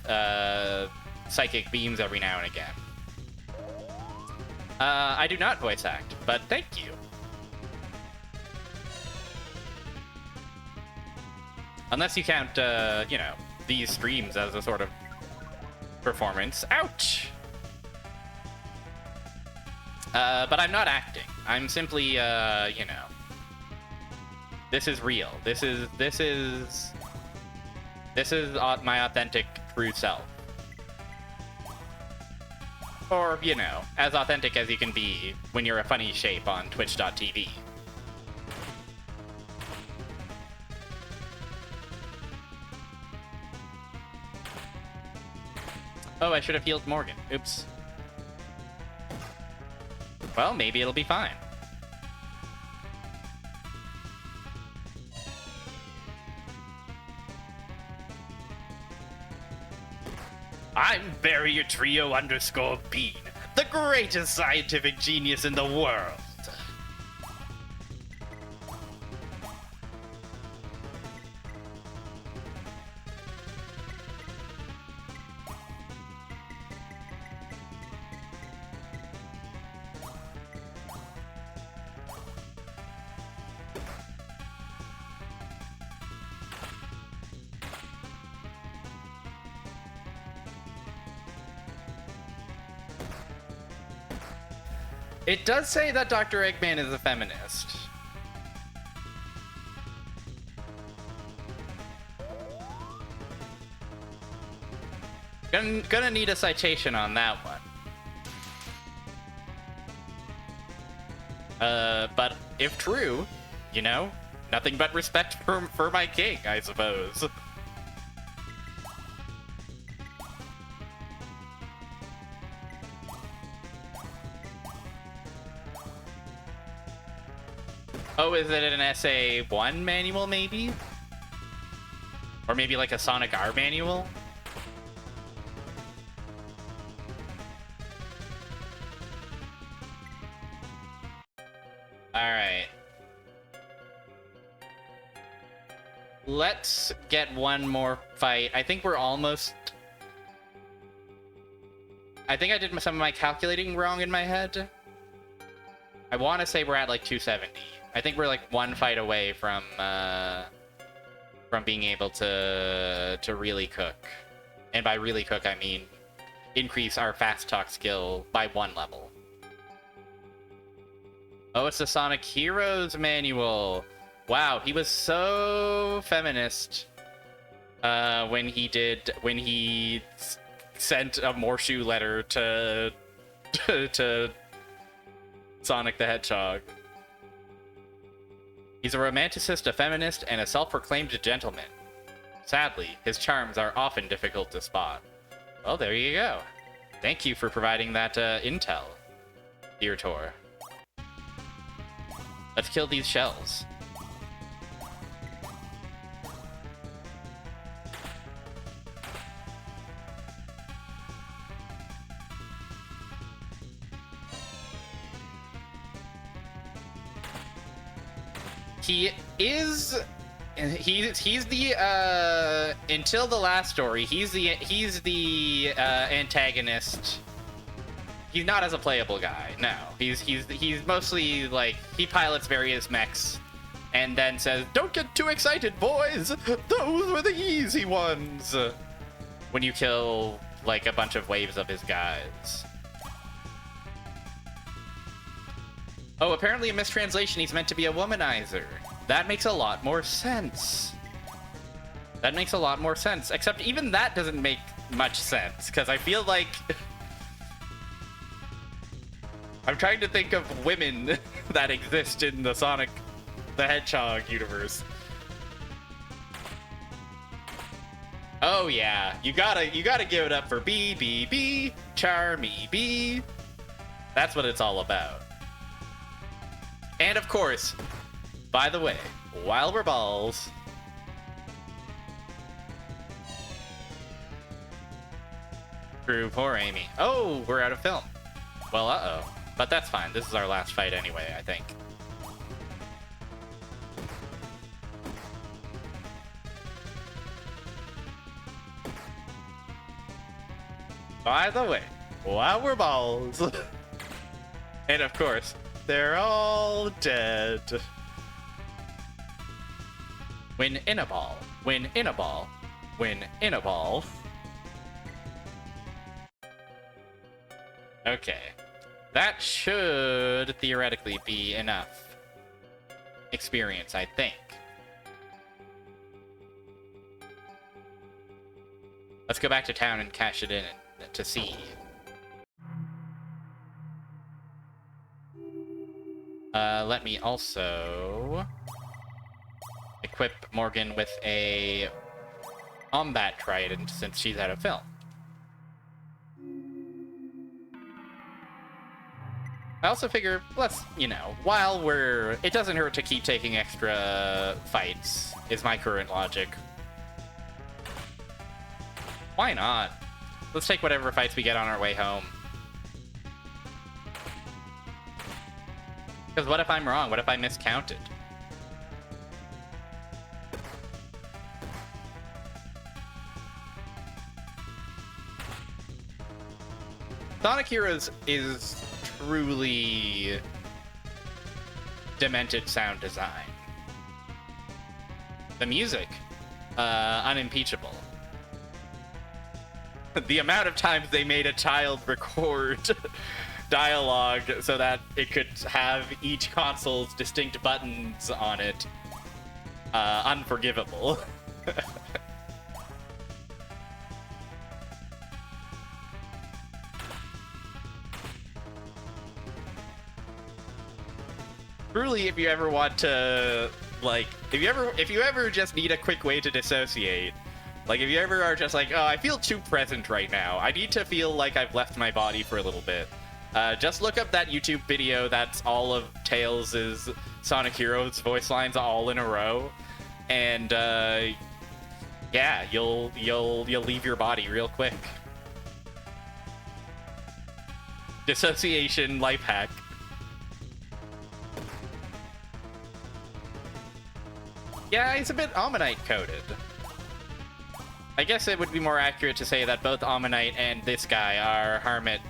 psychic beams every now and again. I do not voice act, but thank you. Unless you count, you know, these streams as a sort of performance. Ouch! But I'm not acting. I'm simply, you know, this is real. This is my authentic, true self. Or, you know, as authentic as you can be when you're a funny shape on twitch.tv. Oh, I should have healed Morgan. Oops. Well, maybe it'll be fine. I'm Barrier Trio _ Bean, the greatest scientific genius in the world. It does say that Dr. Eggman is a feminist. Gonna need a citation on that one. But if true, you know, nothing but respect for my king, I suppose. Oh, is it an SA1 manual, maybe? Or maybe like a Sonic R manual? Alright. Let's get one more fight. I think we're almost... I think I did some of my calculating wrong in my head. I want to say we're at like 270. I think we're like one fight away from being able to really cook. And by really cook, I mean increase our fast talk skill by 1 level. Oh, it's the Sonic Heroes manual. Wow, he was so feminist when he sent a Morshu letter to to Sonic the Hedgehog. He's a romanticist, a feminist, and a self-proclaimed gentleman. Sadly, his charms are often difficult to spot. Well, there you go. Thank you for providing that intel, dear Tor. Let's kill these shells. He's the until the last story, he's the antagonist. He's not as a playable guy. No, he's mostly like he pilots various mechs and then says, "Don't get too excited, boys. Those were the easy ones." When you kill like a bunch of waves of his guys. Oh, apparently a mistranslation. He's meant to be a womanizer. That makes a lot more sense. That makes a lot more sense. Except even that doesn't make much sense, because I feel like... I'm trying to think of women that exist in the Sonic the Hedgehog universe. Oh yeah, you gotta give it up for B, Charmy B. That's what it's all about. And of course, by the way, while we're balls, True, poor Amy. Oh, we're out of film. Well, uh-oh. But that's fine. This is our last fight anyway, I think. By the way, while we're balls, and of course, they're all dead. Win in a ball. Win in a ball. Win in a ball. Okay. That should theoretically be enough experience, I think. Let's go back to town and cash it in to see. Let me also equip Morgan with a combat trident since she's out of film. I also figure, let's, you know, while we're... It doesn't hurt to keep taking extra fights, is my current logic. Why not? Let's take whatever fights we get on our way home. Because what if I'm wrong? What if I miscounted? Sonic Heroes is truly demented sound design. The music, unimpeachable. The amount of times they made a child record dialogue so that it could have each console's distinct buttons on it, unforgivable. Truly, if you ever want to, like, if you ever just need a quick way to dissociate, like, if you ever are just like, oh, I feel too present right now, I need to feel like I've left my body for a little bit, just look up that YouTube video that's all of Tails' Sonic Heroes voice lines all in a row, and, yeah, you'll leave your body real quick. Dissociation life hack. Yeah, he's a bit Ammonite coded. I guess it would be more accurate to say that both Ammonite and this guy are Hermit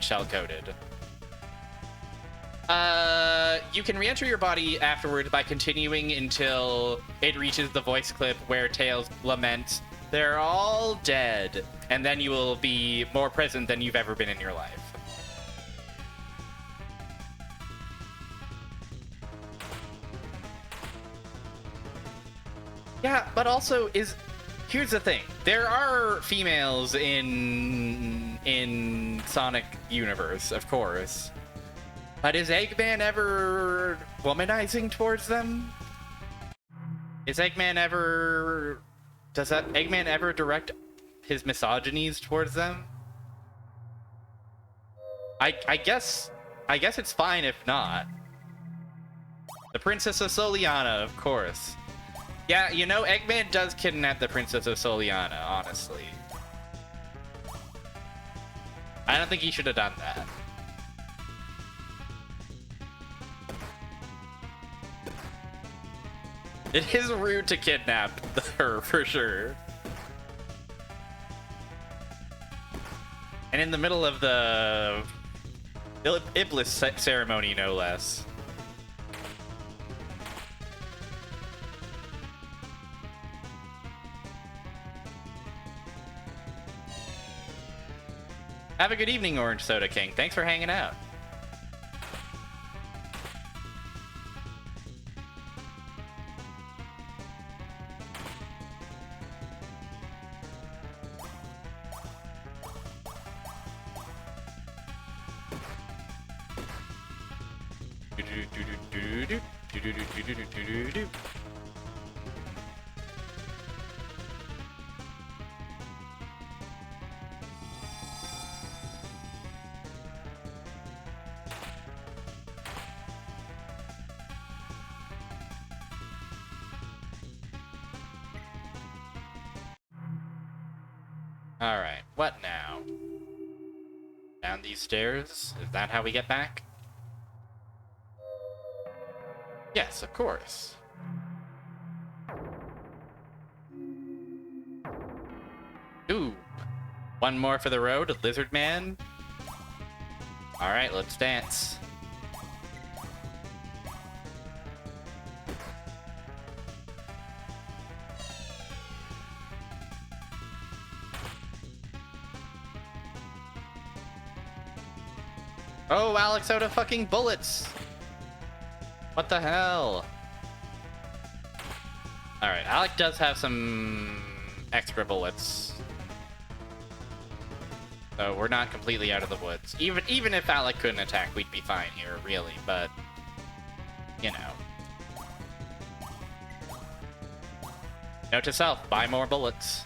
shell coded. You can re-enter your body afterwards by continuing until it reaches the voice clip where Tails laments, "They're all dead," and then you will be more present than you've ever been in your life. Yeah, but also here's the thing. There are females in Sonic universe, of course. But is Eggman ever womanizing towards them? Does Eggman ever direct his misogynies towards them? I guess it's fine if not. The Princess of Soliana, of course. Yeah, you know, Eggman does kidnap the Princess of Soliana, honestly. I don't think he should have done that. It is rude to kidnap her, for sure. And in the middle of the Iblis ceremony, no less. Have a good evening, Orange Soda King. Thanks for hanging out. Alright, what now? Down these stairs? Is that how we get back? Yes, of course. Ooh. One more for the road, Lizard Man. Alright, let's dance. Oh, Alex out of fucking bullets! What the hell? Alright, Alec does have some extra bullets. So we're not completely out of the woods. Even if Alec couldn't attack, we'd be fine here, really, but... You know. Note to self, buy more bullets.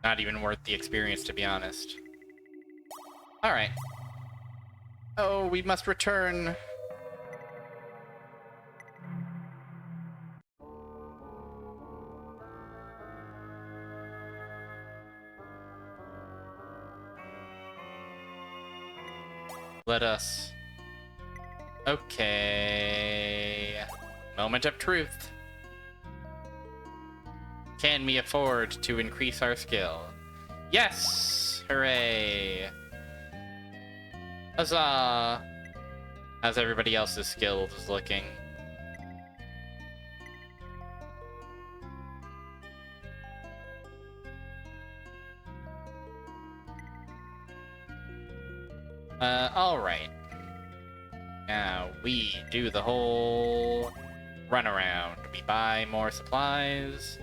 Not even worth the experience, to be honest. Alright. Oh, we must return. Let us... Okay... Moment of truth. Can we afford to increase our skill? Yes! Hooray! Huzzah! How's everybody else's skills looking? Alright. Now, we do the whole runaround. We buy more supplies.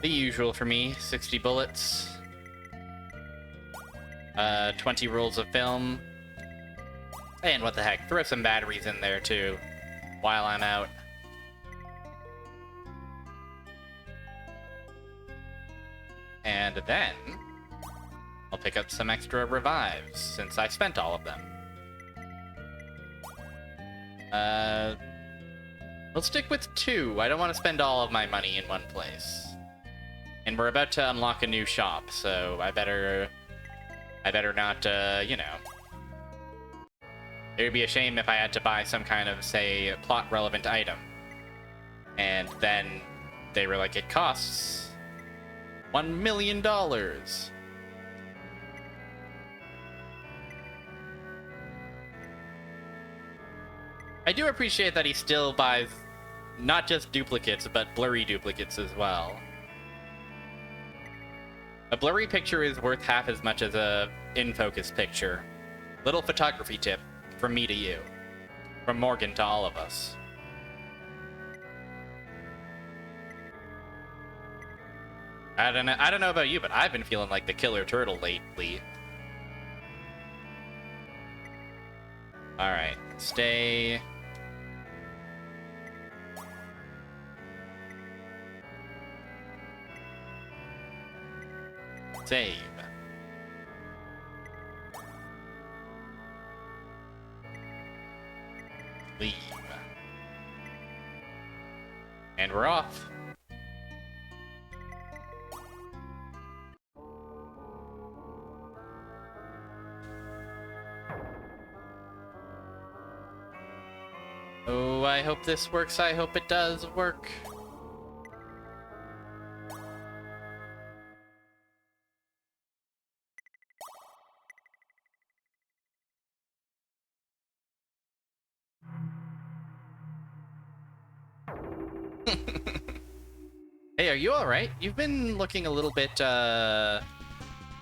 The usual for me, 60 bullets. 20 rolls of film. And what the heck, throw some batteries in there too, while I'm out. And then, I'll pick up some extra revives, since I spent all of them. We'll stick with 2. I don't want to spend all of my money in one place. And we're about to unlock a new shop, so I better not, you know. It would be a shame if I had to buy some kind of, say, plot-relevant item. And then they were like, it costs $1 million. I do appreciate that he still buys not just duplicates, but blurry duplicates as well. A blurry picture is worth half as much as a in-focus picture. Little photography tip from me to you. From Morgan to all of us. I don't know about you, but I've been feeling like the killer turtle lately. Alright, stay. Save. Leave. And we're off. Oh, I hope this works. I hope it does work. Hey, are you alright? You've been looking a little bit,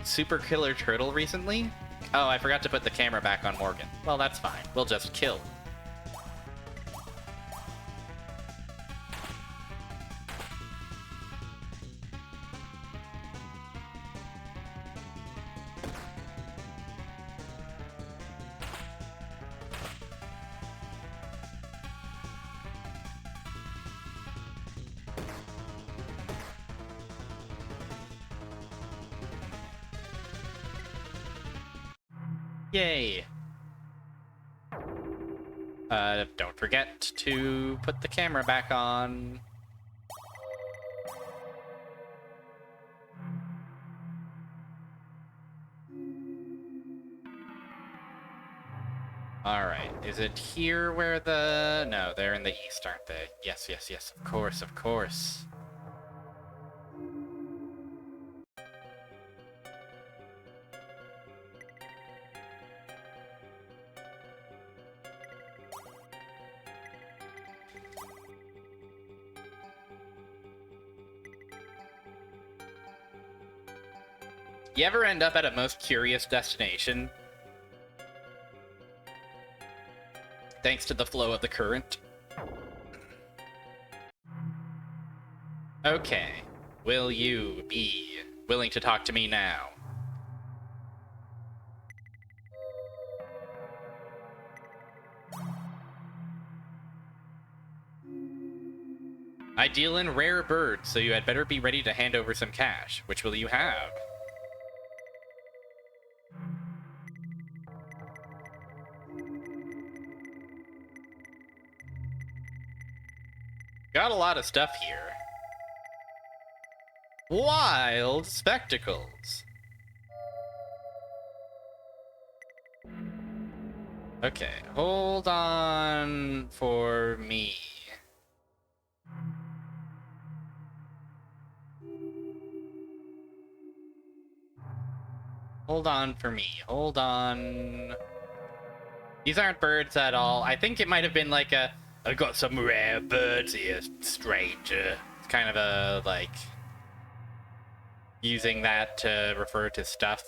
super killer turtle recently? Oh, I forgot to put the camera back on Morgan. Well, that's fine. We'll just kill. Yay! Don't forget to put the camera back on. Alright, is it here where the... No, they're in the east, aren't they? Yes, yes, yes, of course, of course. You ever end up at a most curious destination? Thanks to the flow of the current. Okay. Will you be willing to talk to me now? I deal in rare birds, so you had better be ready to hand over some cash. Which will you have? Got a lot of stuff here. Wild spectacles. Okay, hold on for me. Hold on for me. Hold on. These aren't birds at all. I think it might have been like a, I've got some rare birds here, stranger. It's kind of a, like, using that to refer to stuff.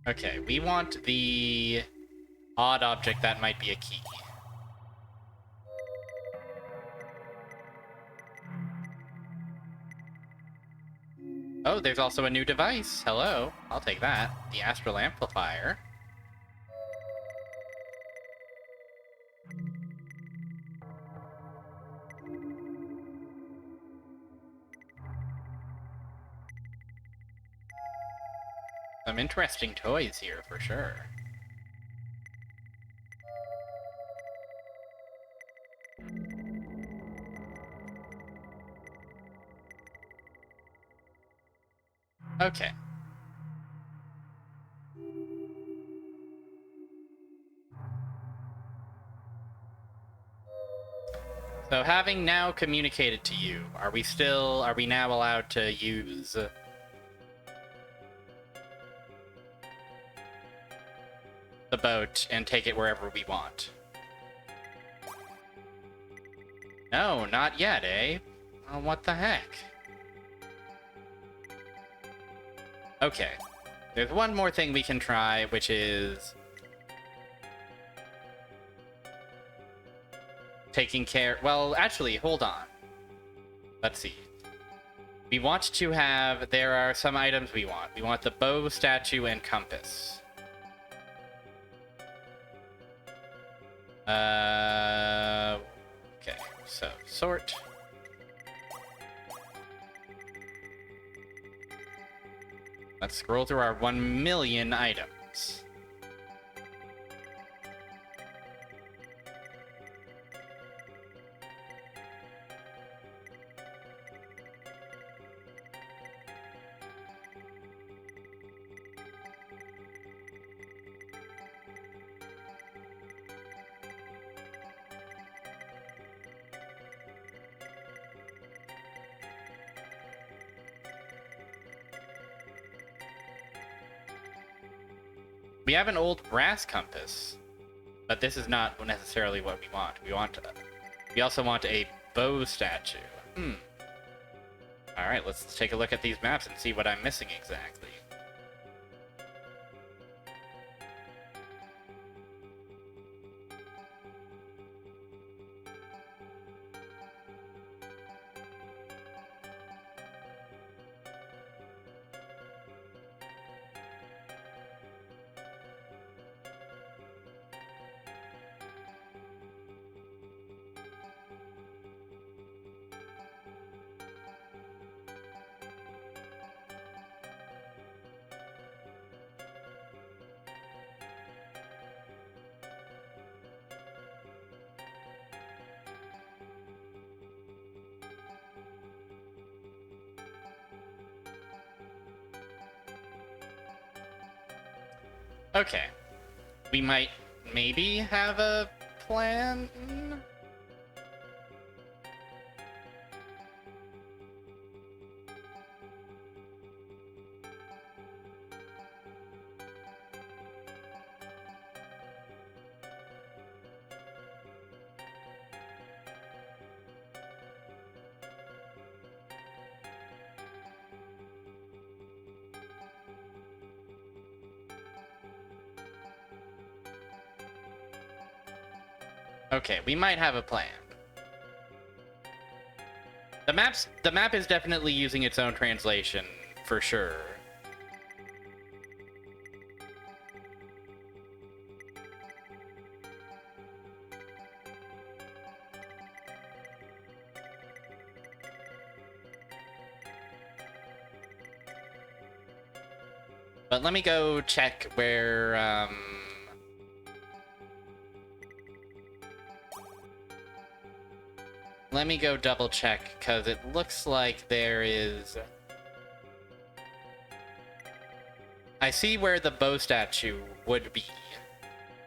Okay, we want the odd object that might be a key. Oh, there's also a new device. Hello. I'll take that. The Astral Amplifier. Some interesting toys here, for sure. Okay. So having now communicated to you, are we now allowed to use the boat and take it wherever we want? No, not yet, eh? Oh, what the heck? Okay. There's one more thing we can try, which is taking care... Well, actually, hold on. Let's see. We want to have... There are some items we want. We want the bow, statue, and compass. Okay, so sort. Let's scroll through our 1 million items. We have an old brass compass, but this is not necessarily what we want. We also want a bow statue. Alright, let's take a look at these maps and see what I'm missing exactly. Okay. We might maybe have a plan? Okay, we might have a plan. The map is definitely using its own translation, for sure. But let me go check where, let me go double check, because it looks like there is... I see where the bow statue would be,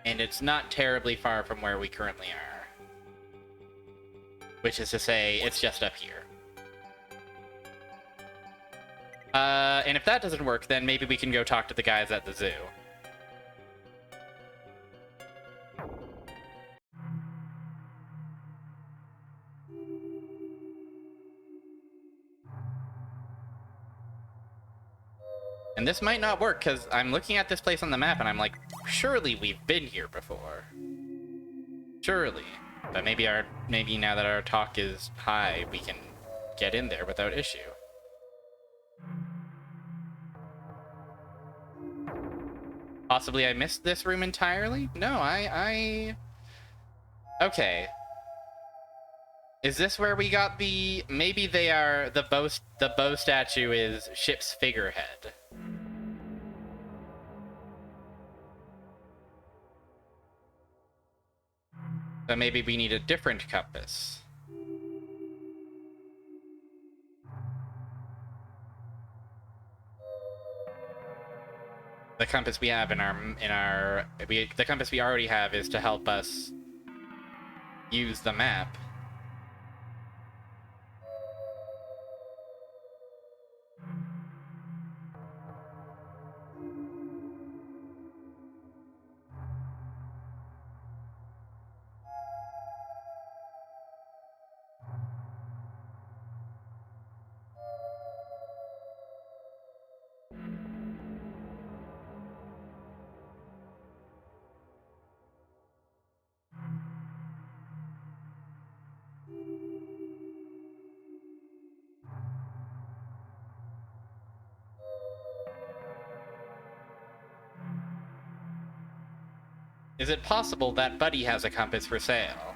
and it's not terribly far from where we currently are. Which is to say, it's just up here. And if that doesn't work, then maybe we can go talk to the guys at the zoo. And this might not work, because I'm looking at this place on the map, and I'm like, surely we've been here before. Surely. But maybe now that our talk is high, we can get in there without issue. Possibly I missed this room entirely? No, Okay. Is this where we got the... Maybe they are... The bow statue is ship's figurehead. So maybe we need a different compass. The compass we have the compass we already have is to help us use the map. Is it possible that Buddy has a compass for sale?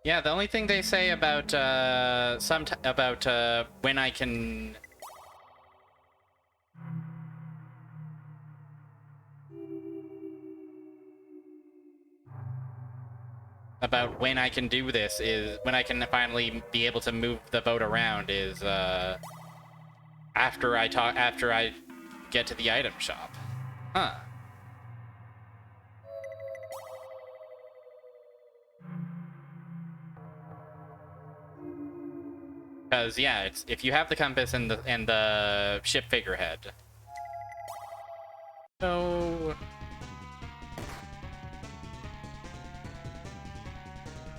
Yeah, the only thing they say about when I can... About when I can do this is... When I can finally be able to move the boat around is, after I get to the item shop. Huh. Because, yeah, it's... If you have the compass and the ship figurehead... So...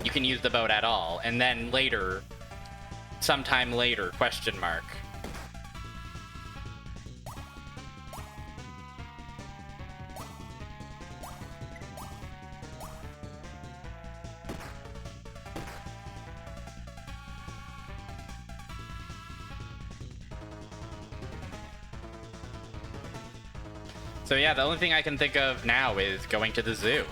You can use the boat at all, and then later, sometime later, question mark. So yeah, the only thing I can think of now is going to the zoo.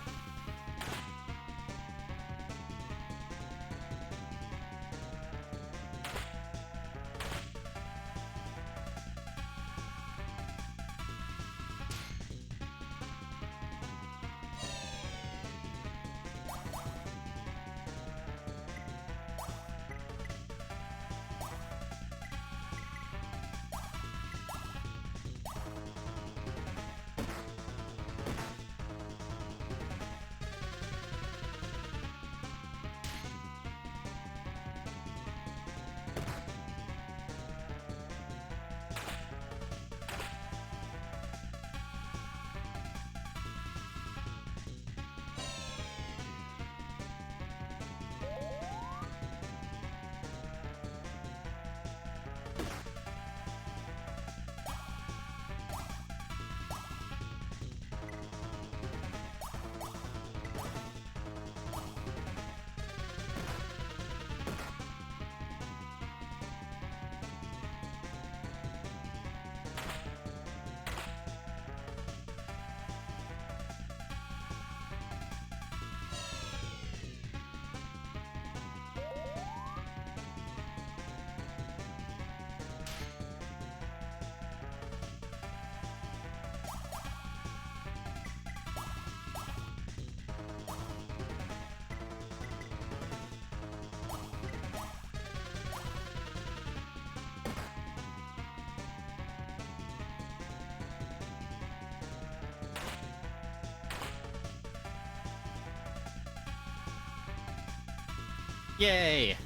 Yay!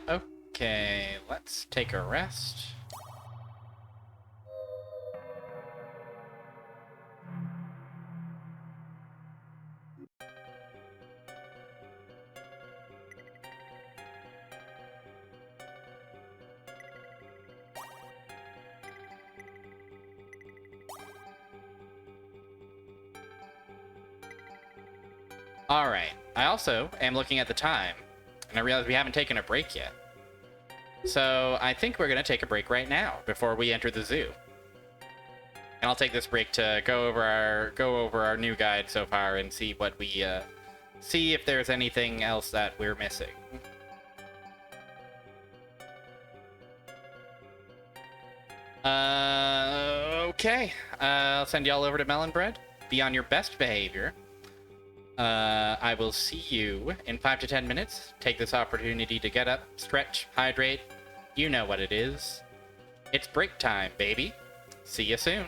Okay, let's take a rest. Alright, I also am looking at the time, and I realize we haven't taken a break yet. So I think we're gonna take a break right now, before we enter the zoo. And I'll take this break to go over our new guide so far and see what we, see if there's anything else that we're missing. Okay. I'll send y'all over to Melon Bread. Be on your best behavior. I will see you in 5 to 10 minutes. Take this opportunity to get up, stretch, hydrate. You know what it is. It's break time, baby. See you soon.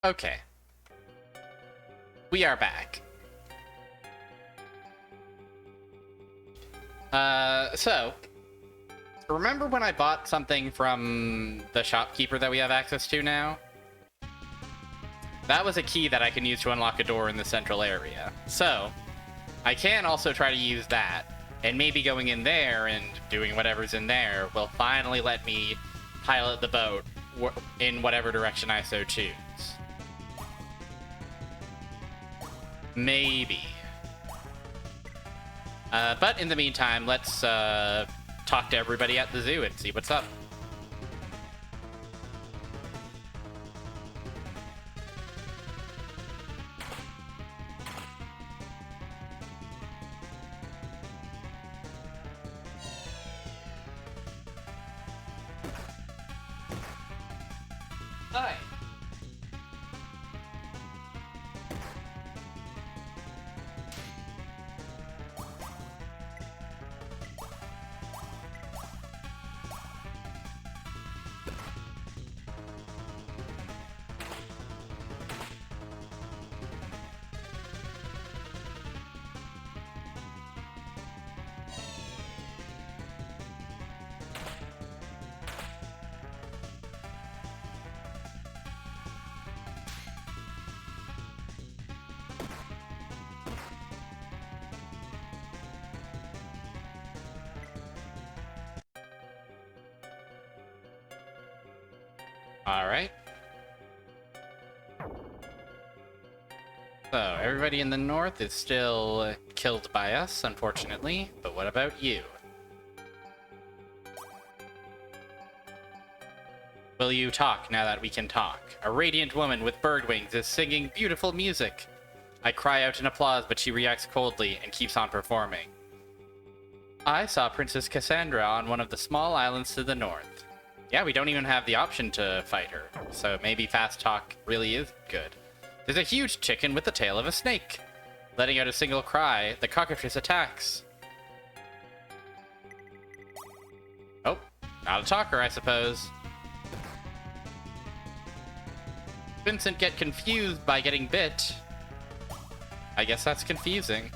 Okay. We are back. So, remember when I bought something from the shopkeeper that we have access to now? That was a key that I can use to unlock a door in the central area. So, I can also try to use that, and maybe going in there and doing whatever's in there will finally let me pilot the boat in whatever direction I so choose. Maybe. But in the meantime, let's talk to everybody at the zoo and see what's up. Hi. Alright. So, everybody in the north is still killed by us, unfortunately. But what about you? Will you talk now that we can talk? A radiant woman with bird wings is singing beautiful music. I cry out in applause, but she reacts coldly and keeps on performing. I saw Princess Cassandra on one of the small islands to the north. Yeah, we don't even have the option to fight her, so maybe fast talk really is good. There's a huge chicken with the tail of a snake. Letting out a single cry, the cockatrice attacks. Oh, not a talker, I suppose. Vincent get confused by getting bit. I guess that's confusing.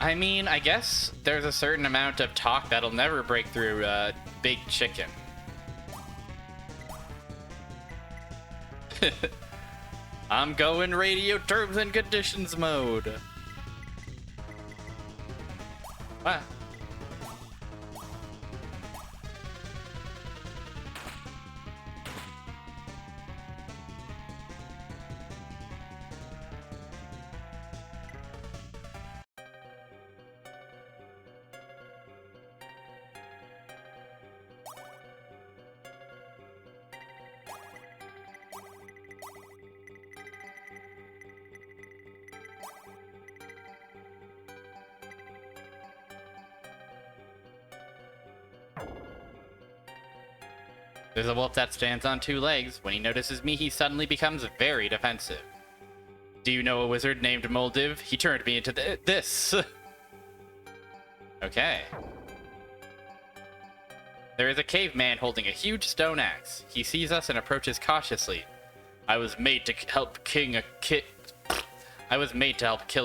I mean, I guess there's a certain amount of talk that'll never break through Big Chicken. I'm going radio terms and conditions mode. What? There's a wolf that stands on two legs. When he notices me, he suddenly becomes very defensive. Do you know a wizard named Moldiv? He turned me into this. Okay. There is a caveman holding a huge stone axe. He sees us and approaches cautiously. I was made to help kill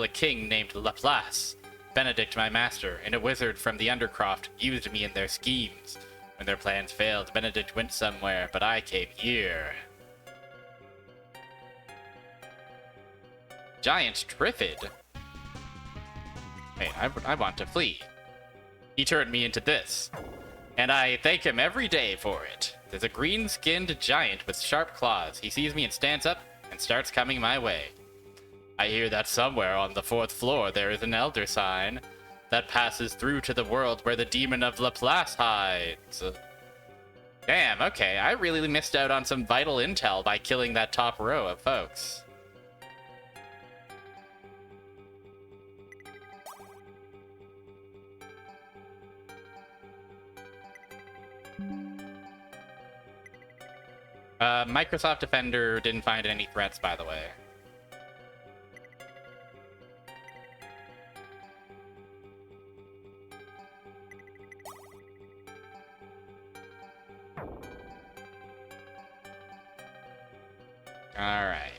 a king named Laplace. Benedict, my master, and a wizard from the Undercroft used me in their schemes. When their plans failed, Benedict went somewhere, but I came here. Giant Triffid? Wait, I want to flee. He turned me into this. And I thank him every day for it. There's a green-skinned giant with sharp claws. He sees me and stands up and starts coming my way. I hear that somewhere on the 4th floor there is an elder sign that passes through to the world where the demon of Laplace hides. Damn, okay. I really missed out on some vital intel by killing that top row of folks. Microsoft Defender didn't find any threats, by the way. Alright.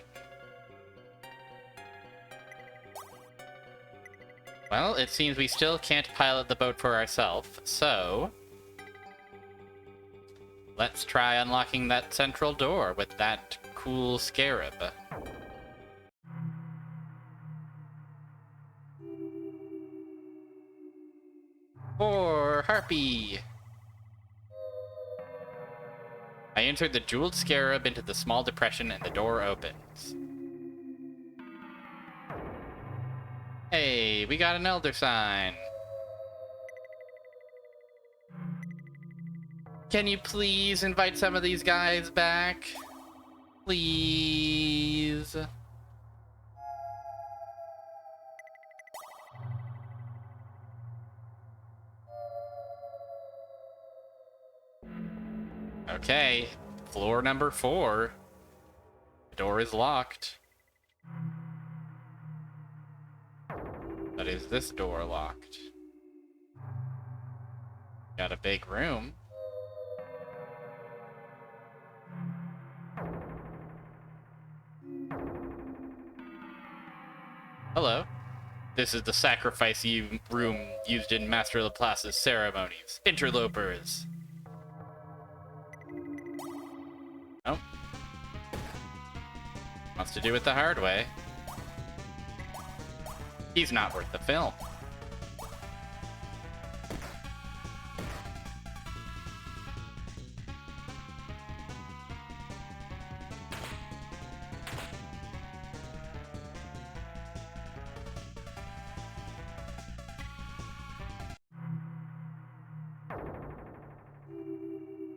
Well, it seems we still can't pilot the boat for ourselves, so... let's try unlocking that central door with that cool scarab. Or Harpy! I entered the jeweled scarab into the small depression and the door opens. Hey, we got an elder sign. Can you please invite some of these guys back? Please. Okay, floor number 4. The door is locked. But is this door locked? Got a big room. Hello. This is the sacrifice room used in Master Laplace's ceremonies. Interlopers. Oh. Wants to do it the hard way. He's not worth the film.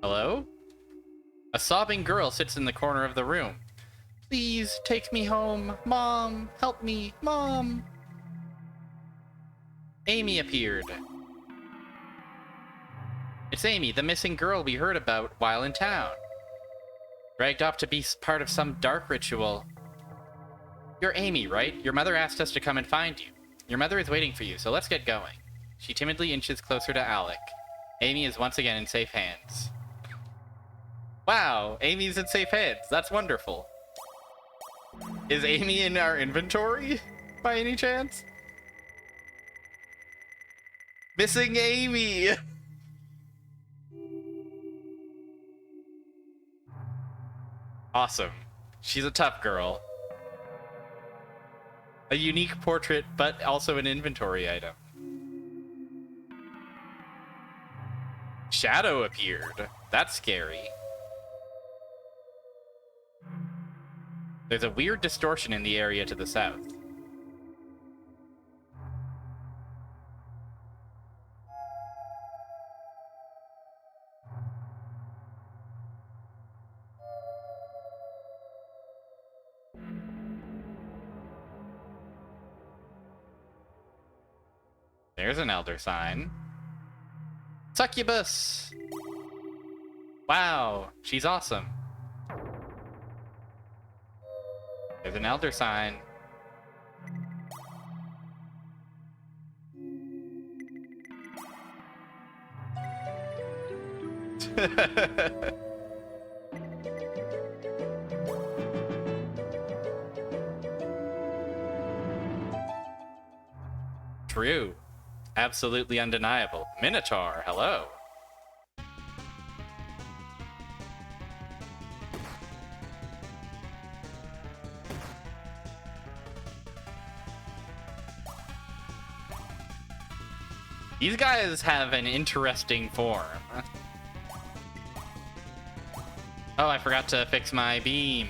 Hello? A sobbing girl sits in the corner of the room. Please take me home. Mom, help me. Mom. Amy appeared. It's Amy, the missing girl we heard about while in town. Dragged off to be part of some dark ritual. You're Amy, right? Your mother asked us to come and find you. Your mother is waiting for you, so let's get going. She timidly inches closer to Alec. Amy is once again in safe hands. Wow, Amy's in safe hands. That's wonderful. Is Amy in our inventory, by any chance? Missing Amy! Awesome. She's a tough girl. A unique portrait, but also an inventory item. Shadow appeared. That's scary. There's a weird distortion in the area to the south. There's an elder sign. Succubus! Wow, she's awesome. There's an elder sign. True. Absolutely undeniable. Minotaur, hello. These guys have an interesting form. Oh, I forgot to fix my beams.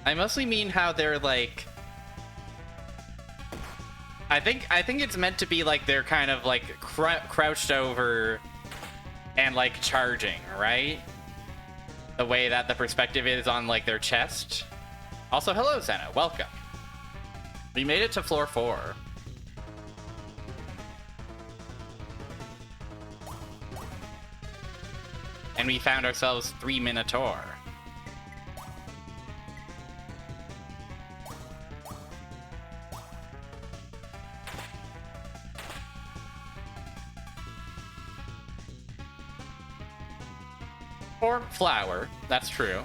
I mostly mean how they're like... I think it's meant to be like they're kind of like crouched over and like charging, right? The way that the perspective is on like their chest. Also, hello, Senna. Welcome. We made it to floor 4. And we found ourselves 3 Minotaur. Or flower, that's true.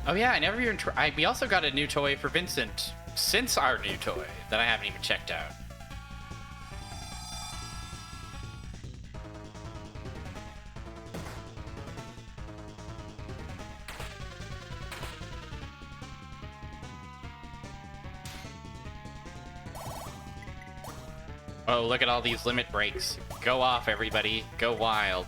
Oh yeah, I never even we also got a new toy for Vincent since our new toy that I haven't even checked out. Oh, look at all these limit breaks. Go off, everybody. Go wild.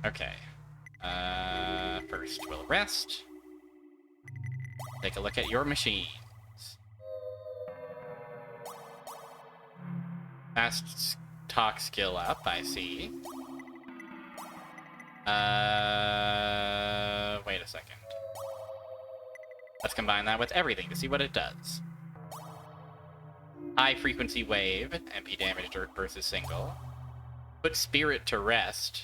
Okay. First we'll rest. Take a look at your machines. Fast talk skill up, I see. Wait a second. Let's combine that with everything to see what it does. High frequency wave, MP damage versus single. Put spirit to rest.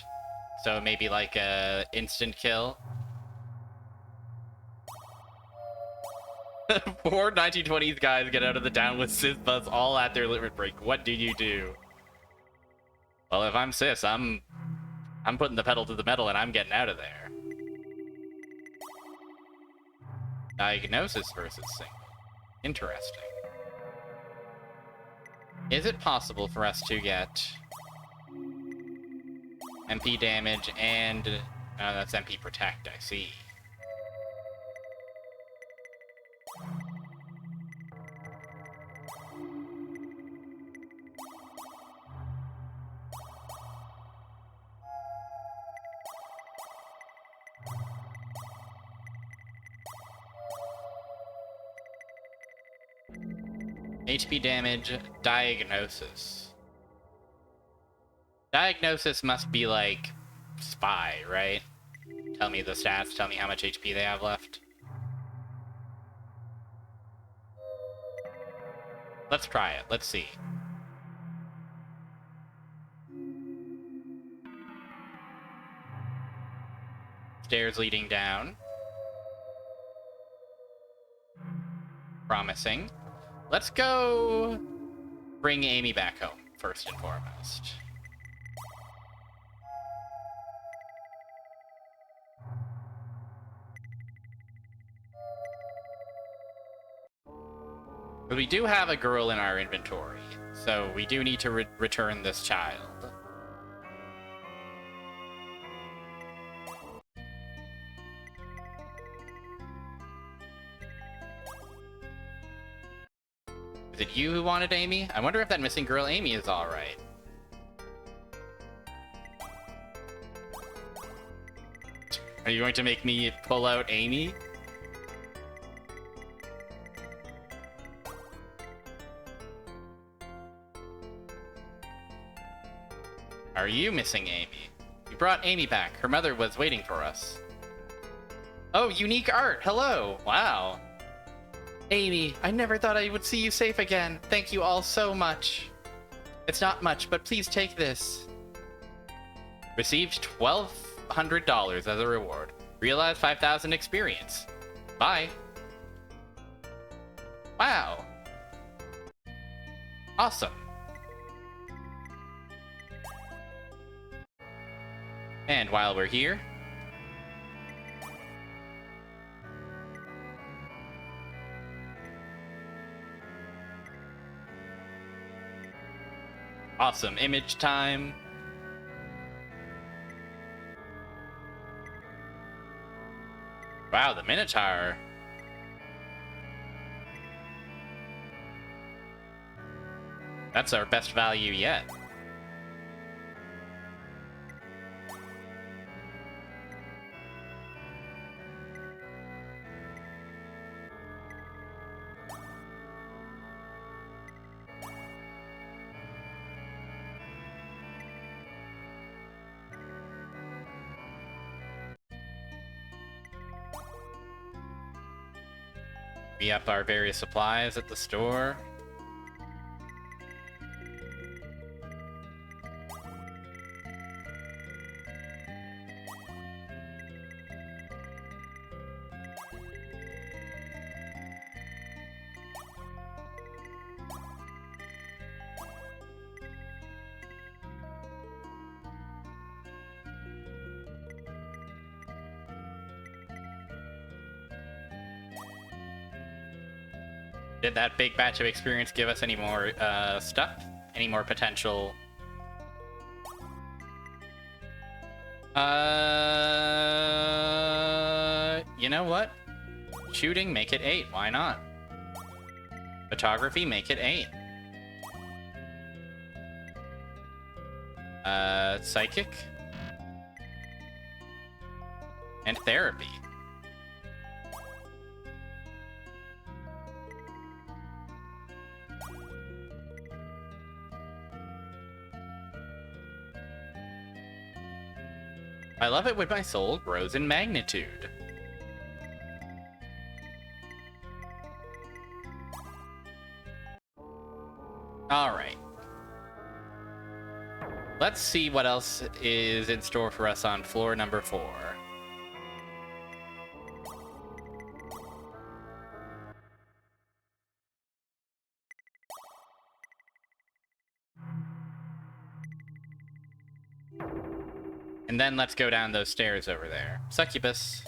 So maybe like a instant kill. 4 1920s guys get out of the downless Sith bus all at their limit break. What do you do? Well, if I'm Sis, I'm putting the pedal to the metal and I'm getting out of there. Diagnosis versus single. Interesting. Is it possible for us to get MP damage and... oh, that's MP protect, I see. HP damage, diagnosis. Diagnosis must be like spy, right? Tell me the stats, tell me how much HP they have left. Let's try it, let's see. Stairs leading down. Promising. Let's go bring Amy back home, first and foremost. But we do have a girl in our inventory, so we do need to return this child. Is it you who wanted Amy? I wonder if that missing girl Amy is alright. Are you going to make me pull out Amy? Are you missing Amy? We brought Amy back. Her mother was waiting for us. Oh, unique art! Hello! Wow. Amy, I never thought I would see you safe again. Thank you all so much. It's not much, but please take this. Received $1,200 as a reward. Realized 5,000 experience. Bye. Wow. Awesome. And while we're here, awesome image time. Wow, the Minotaur. That's our best value yet. We up our various supplies at the store. Did that big batch of experience give us any more stuff? Any more potential? You know what? Shooting, make it 8. Why not? Photography, make it 8. Psychic. And therapy. I love it when my soul grows in magnitude. Alright. Let's see what else is in store for us on floor number 4. And then let's go down those stairs over there. Succubus.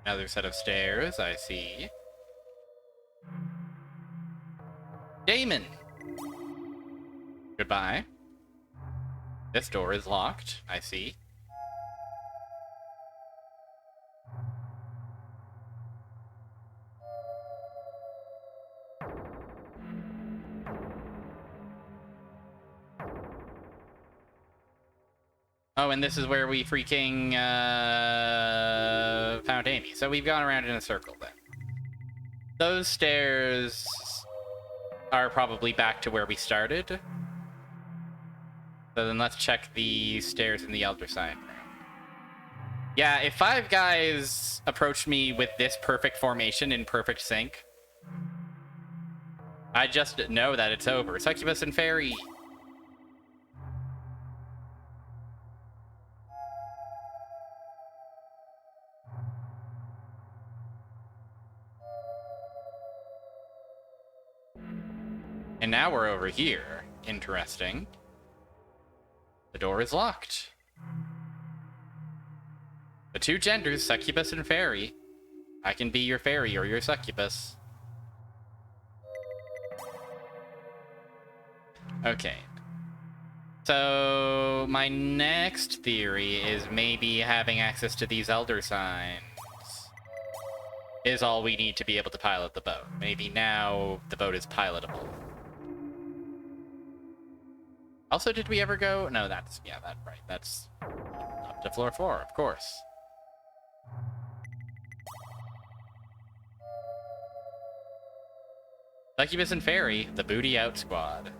Another set of stairs, I see. Damon! Goodbye. This door is locked, I see. Oh, and this is where we freaking found Amy. So we've gone around in a circle then. Those stairs are probably back to where we started. So then let's check the stairs in the Elder Sign room. Yeah, if 5 guys approached me with this perfect formation in perfect sync, I just know that it's over. Succubus and Fairy. And now we're over here. Interesting. The door is locked. The 2 genders, succubus and fairy. I can be your fairy or your succubus. Okay. So, my next theory is maybe having access to these elder signs. is all we need to be able to pilot the boat. Maybe now the boat is pilotable. Also, did we ever go? No, that's, yeah, that's right. That's up to floor 4, of course. Succubus and Fairy, the booty out squad.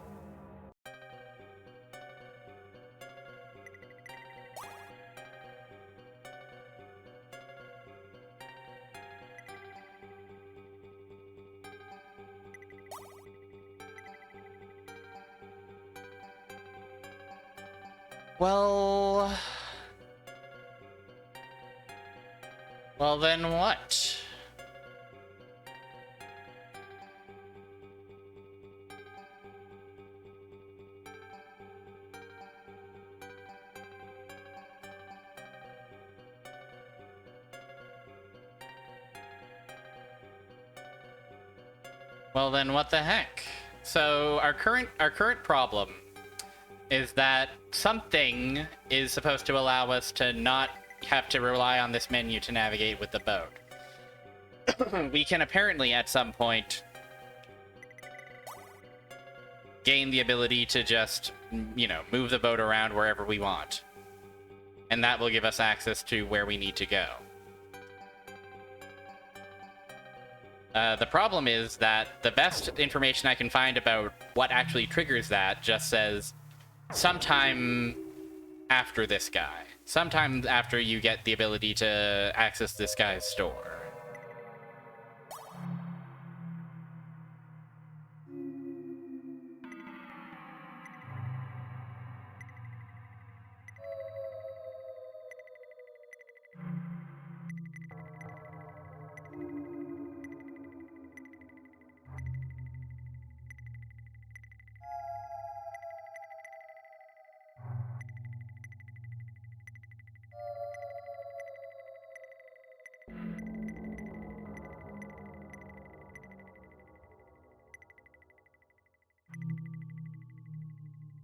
Well... Well, then what? Well, then what the heck? So our current problem is that something is supposed to allow us to not have to rely on this menu to navigate with the boat. We can apparently at some point gain the ability to just, you know, move the boat around wherever we want. And that will give us access to where we need to go. The problem is that the best information I can find about what actually triggers that just says sometime after this guy. Sometime after you get the ability to access this guy's store.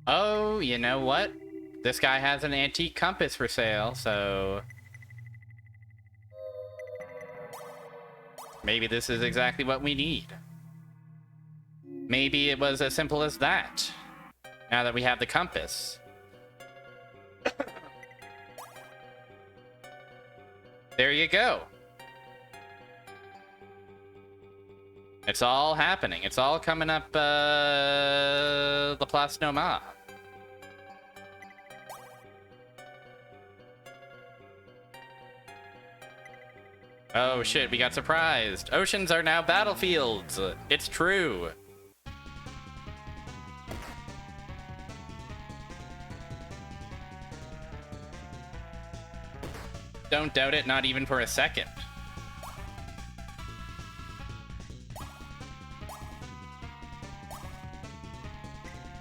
Oh, you know what? This guy has an antique compass for sale, so... maybe this is exactly what we need. Maybe it was as simple as that. Now that we have the compass. There you go. It's all happening. It's all coming up, Laplace Noma. Oh shit, we got surprised. Oceans are now battlefields. It's true. Don't doubt it, not even for a second.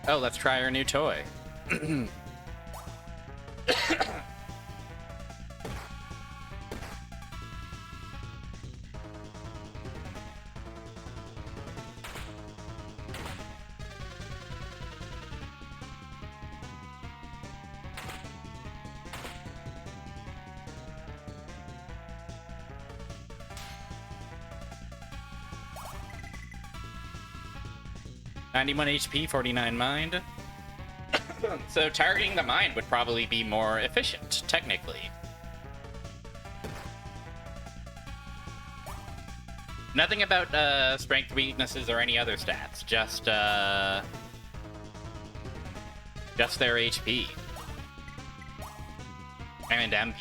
Oh, let's try our new toy. 91 HP, 49 mind. So targeting the mind would probably be more efficient, technically. Nothing about strength, weaknesses, or any other stats. Just their HP. And MP.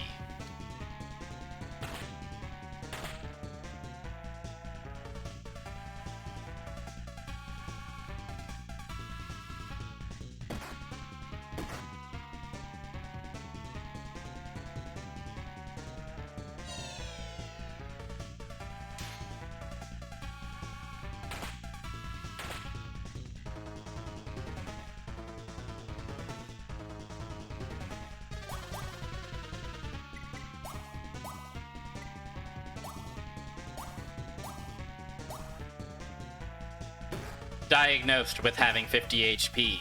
Diagnosed with having 50 HP.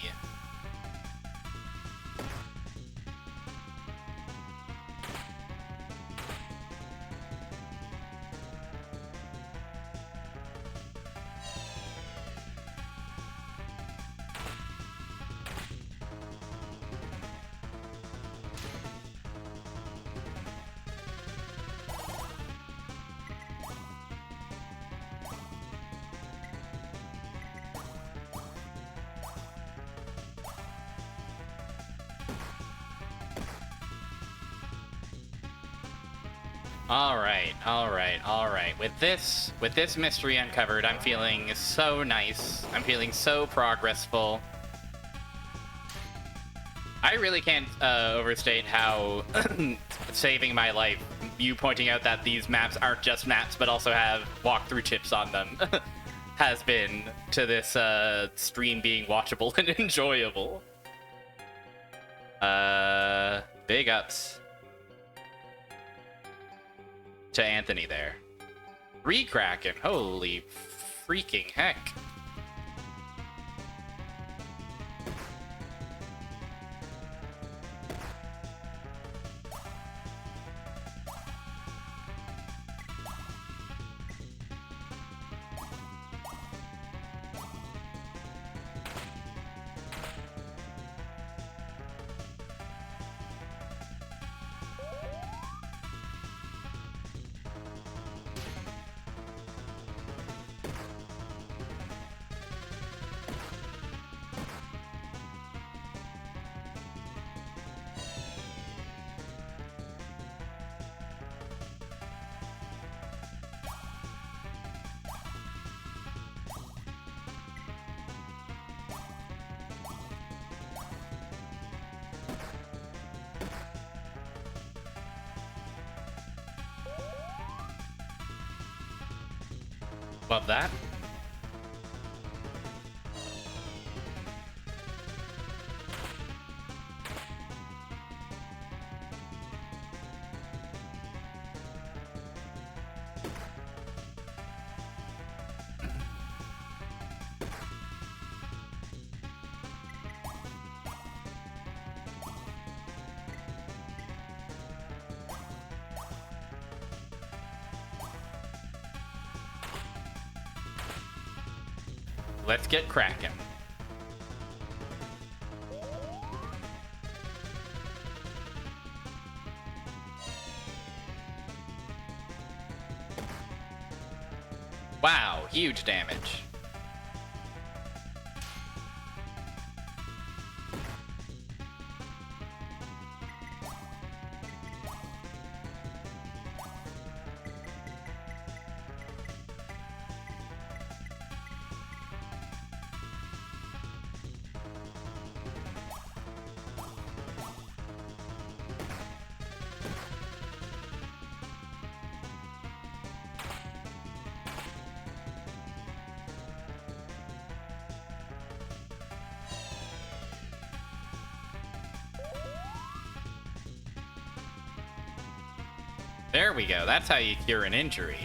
Alright, alright, alright. With this mystery uncovered, I'm feeling so nice. I'm feeling so progressful. I really can't overstate how saving my life, you pointing out that these maps aren't just maps, but also have walkthrough tips on them, has been to this stream being watchable and enjoyable. Big ups to Anthony there. 3 Kraken, holy freaking heck. Love that. Let's get cracking. Wow, huge damage. There we go. That's how you cure an injury.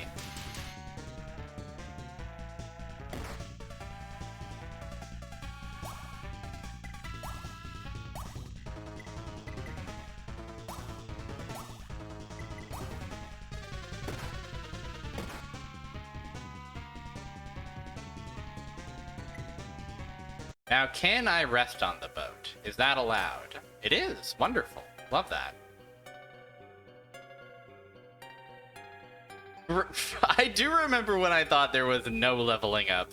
Now, can I rest on the boat? Is that allowed? It is. Wonderful. Love that. I do remember when I thought there was no leveling up.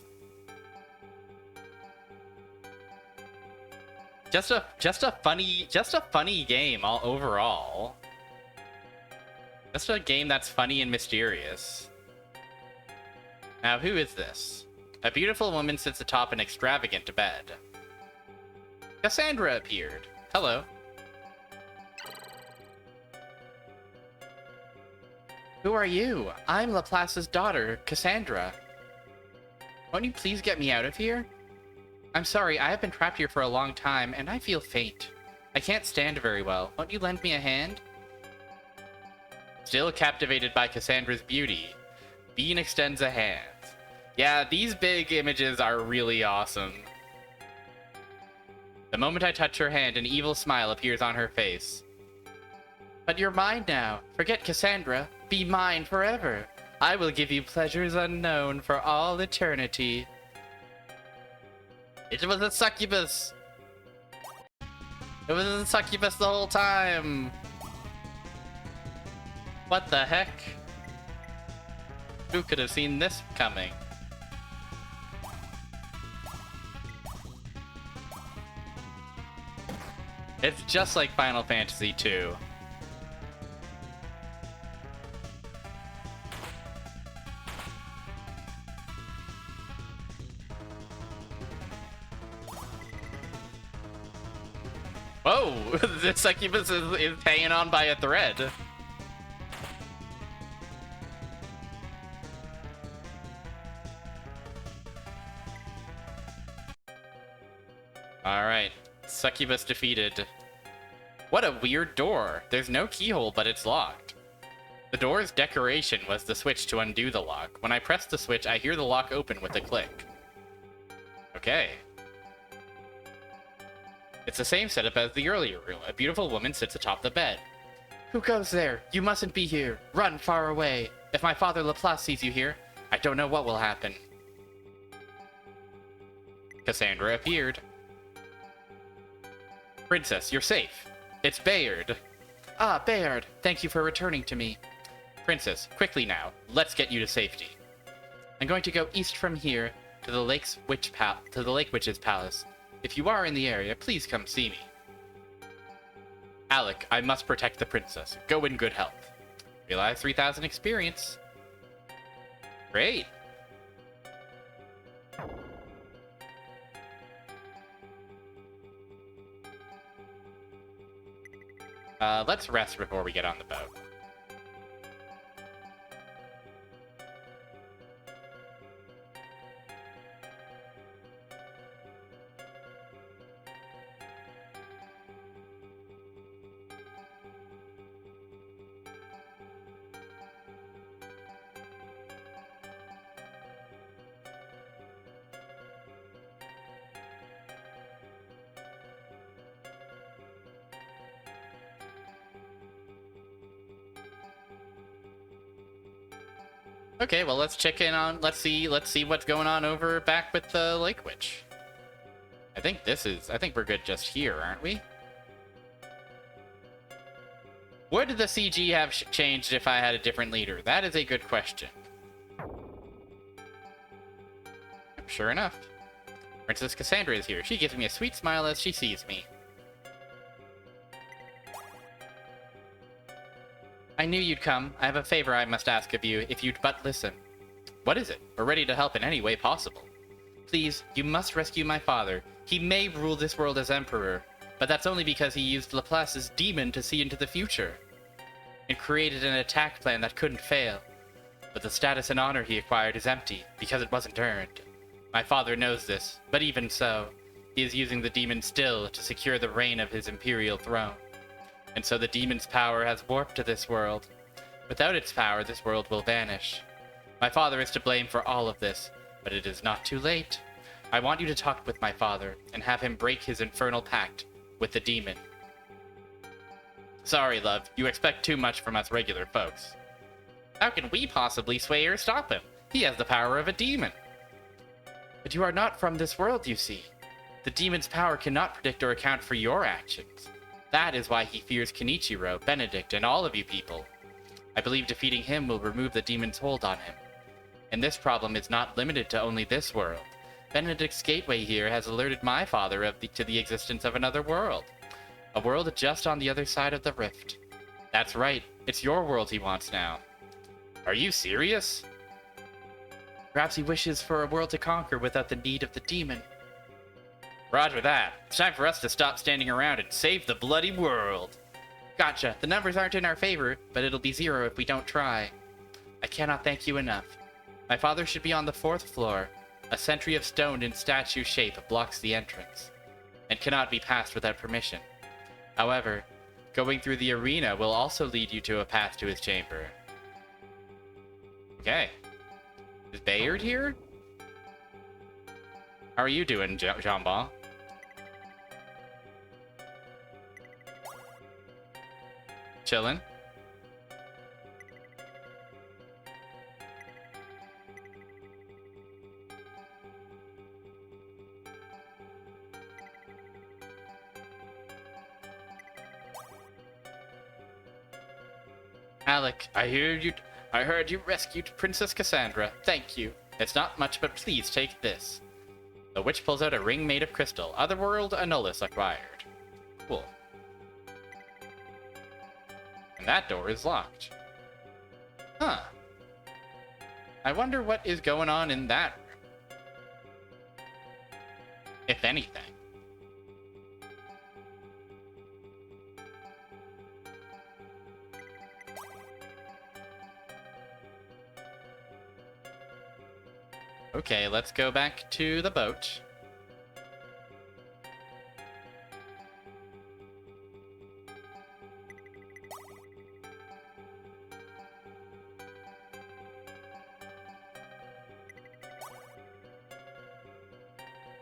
Just a funny game all overall. Just a game that's funny and mysterious. Now, who is this? A beautiful woman sits atop an extravagant bed. Cassandra appeared. Hello. Who are you? I'm Laplace's daughter, Cassandra. Won't you please get me out of here? I'm sorry, I have been trapped here for a long time, and I feel faint. I can't stand very well. Won't you lend me a hand? Still captivated by Cassandra's beauty, Bean extends a hand. Yeah, these big images are really awesome. The moment I touch her hand, an evil smile appears on her face. But you're mine now. Forget Cassandra. Be mine forever. I will give you pleasures unknown for all eternity. It was a succubus. It was a succubus the whole time. What the heck? Who could have seen this coming? It's just like Final Fantasy II. Whoa! The succubus is hanging on by a thread. Alright. Succubus defeated. What a weird door. There's no keyhole, but it's locked. The door's decoration was the switch to undo the lock. When I press the switch, I hear the lock open with a click. Okay. It's the same setup as the earlier room. A beautiful woman sits atop the bed. Who goes there? You mustn't be here. Run far away. If my father Laplace sees you here, I don't know what will happen. Cassandra appeared. Princess, you're safe. It's Bayard. Ah, Bayard. Thank you for returning to me. Princess, quickly now. Let's get you to safety. I'm going to go east from here to the Lake Witch's palace. If you are in the area, please come see me. Alec, I must protect the princess. Go in good health. Realize 3,000 experience. Great. Let's rest before we get on the boat. Okay, well, let's check in on, let's see what's going on over back with the Lake Witch. I think we're good just here, aren't we? Would the CG have changed if I had a different leader? That is a good question. Sure enough. Princess Cassandra is here. She gives me a sweet smile as she sees me. I knew you'd come. I have a favor I must ask of you, if you'd but listen. What is it? We're ready to help in any way possible. Please, you must rescue my father. He may rule this world as emperor, but that's only because he used Laplace's demon to see into the future. It created an attack plan that couldn't fail. But the status and honor he acquired is empty, because it wasn't earned. My father knows this, but even so, he is using the demon still to secure the reign of his imperial throne. And so the demon's power has warped to this world. Without its power, this world will vanish. My father is to blame for all of this, but it is not too late. I want you to talk with my father, and have him break his infernal pact with the demon. Sorry, love, you expect too much from us regular folks. How can we possibly sway or stop him? He has the power of a demon. But you are not from this world, you see. The demon's power cannot predict or account for your actions. That is why he fears Kenichiro, Benedict, and all of you people. I believe defeating him will remove the demon's hold on him. And this problem is not limited to only this world. Benedict's gateway here has alerted my father to the existence of another world. A world just on the other side of the rift. That's right, it's your world he wants now. Are you serious? Perhaps he wishes for a world to conquer without the need of the demon. Roger that. It's time for us to stop standing around and save the bloody world. Gotcha. The numbers aren't in our favor, but it'll be 0 if we don't try. I cannot thank you enough. My father should be on the 4th floor. A sentry of stone in statue shape blocks the entrance, and cannot be passed without permission. However, going through the arena will also lead you to a path to his chamber. Okay. Is Bayard here? How are you doing, Jean-Bon? Chillin'? Alec, I heard you rescued Princess Cassandra. Thank you. It's not much, but please take this. The witch pulls out a ring made of crystal. Otherworld Annulus acquired. Cool. And that door is locked. Huh. I wonder what is going on in that room. If anything. Okay, let's go back to the boat.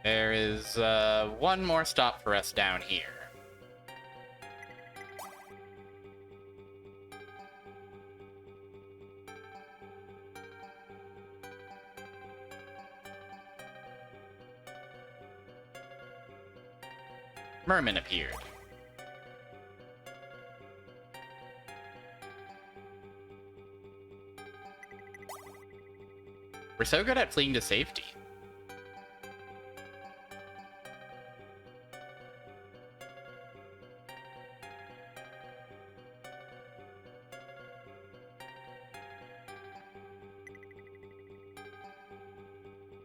There is one more stop for us down here. Merman appeared. We're so good at fleeing to safety.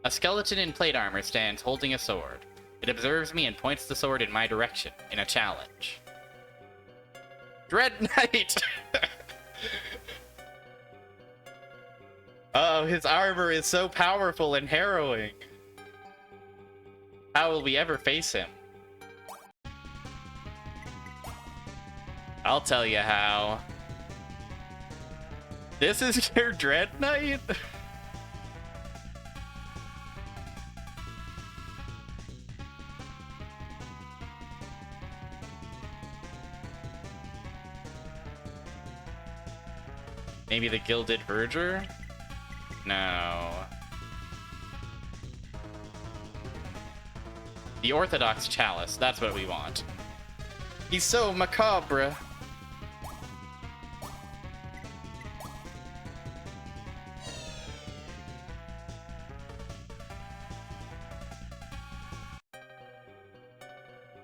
A skeleton in plate armor stands holding a sword. It observes me and points the sword in my direction, in a challenge. Dread Knight! Oh, his armor is so powerful and harrowing. How will we ever face him? I'll tell you how. This is your Dread Knight? Maybe the Gilded Verger? No. The Orthodox Chalice, that's what we want. He's so macabre.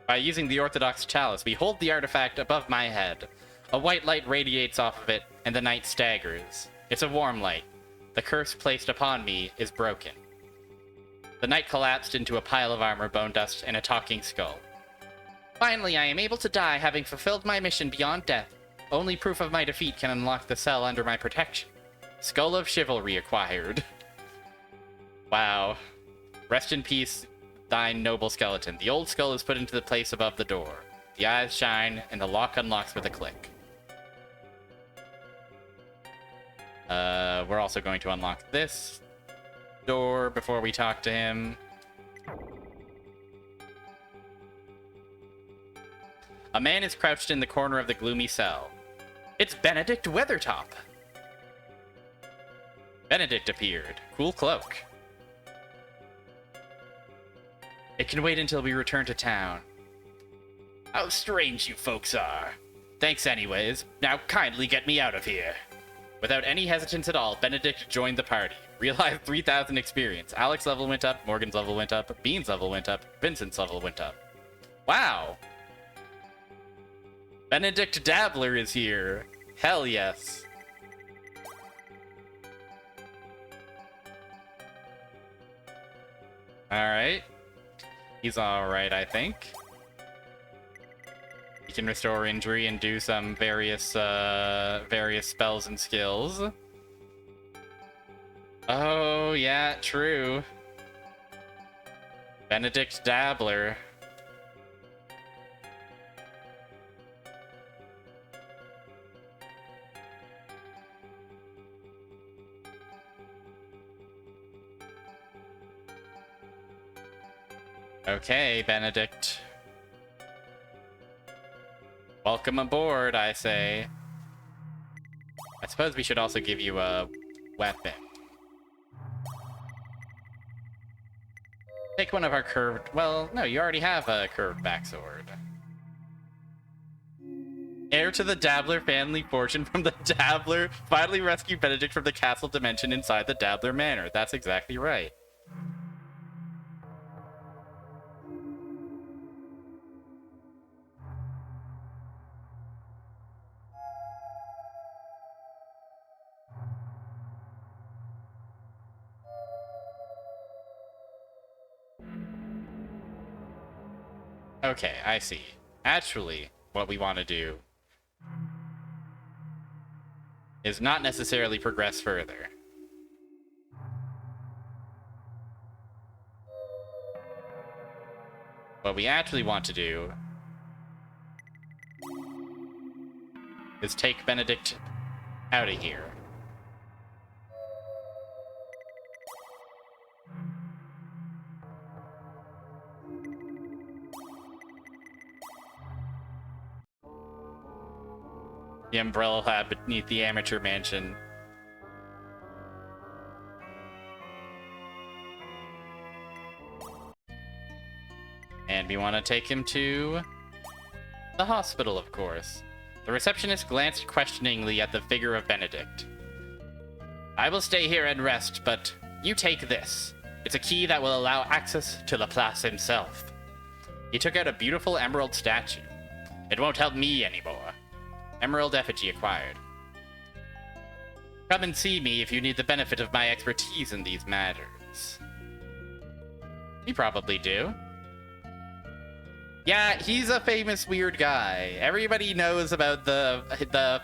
By using the Orthodox Chalice, we hold the artifact above my head. A white light radiates off of it, and the knight staggers. It's a warm light. The curse placed upon me is broken. The knight collapsed into a pile of armor, bone dust, and a talking skull. Finally, I am able to die, having fulfilled my mission beyond death. Only proof of my defeat can unlock the cell under my protection. Skull of Chivalry acquired. Wow. Rest in peace, thine noble skeleton. The old skull is put into the place above the door. The eyes shine, and the lock unlocks with a click. We're also going to unlock this door before we talk to him. A man is crouched in the corner of the gloomy cell. It's Benedict Weathertop. Benedict appeared. Cool cloak. It can wait until we return to town. How strange you folks are. Thanks anyways. Now kindly get me out of here. Without any hesitance at all, Benedict joined the party. Realized 3,000 experience. Alex's level went up, Morgan's level went up, Bean's level went up, Vincent's level went up. Wow! Benedict Dabbler is here. Hell yes. Alright. He's alright, I think. He can restore injury and do some various spells and skills. Oh, yeah, true. Benedict Dabbler. Okay, Benedict. Welcome aboard, I say. I suppose we should also give you a weapon. Take one of our curved... Well, no, you already have a curved backsword. Heir to the Dabbler family fortune from the Dabbler. Finally rescue Benedict from the castle dimension inside the Dabbler Manor. That's exactly right. Okay, I see. Actually, what we want to do is not necessarily progress further. What we actually want to do is take Benedict out of here. The umbrella lab beneath the amateur mansion. And we want to take him to the hospital, of course. The receptionist glanced questioningly at the figure of Benedict. I will stay here and rest, but you take this. It's a key that will allow access to Laplace himself. He took out a beautiful emerald statue. It won't help me anymore. Emerald effigy acquired. Come and see me if you need the benefit of my expertise in these matters. You probably do. Yeah, he's a famous weird guy. Everybody knows about the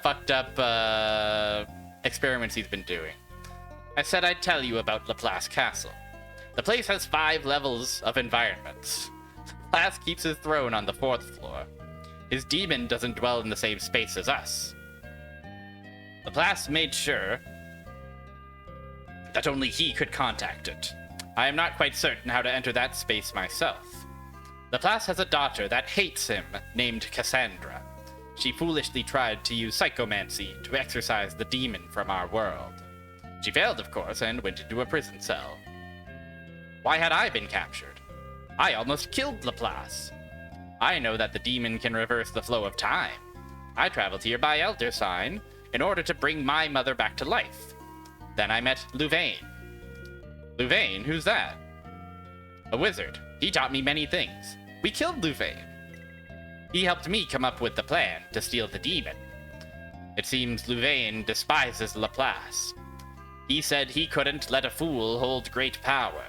fucked up experiments he's been doing. I said I'd tell you about Laplace Castle. The place has 5 levels of environments. Laplace keeps his throne on the 4th floor. His demon doesn't dwell in the same space as us. Laplace made sure that only he could contact it. I am not quite certain how to enter that space myself. Laplace has a daughter that hates him, named Cassandra. She foolishly tried to use psychomancy to exorcise the demon from our world. She failed, of course, and went into a prison cell. Why had I been captured? I almost killed Laplace. I know that the demon can reverse the flow of time. I traveled here by Elder Sign in order to bring my mother back to life. Then I met Louvain. Louvain? Who's that? A wizard. He taught me many things. We killed Louvain. He helped me come up with the plan to steal the demon. It seems Louvain despises Laplace. He said he couldn't let a fool hold great power.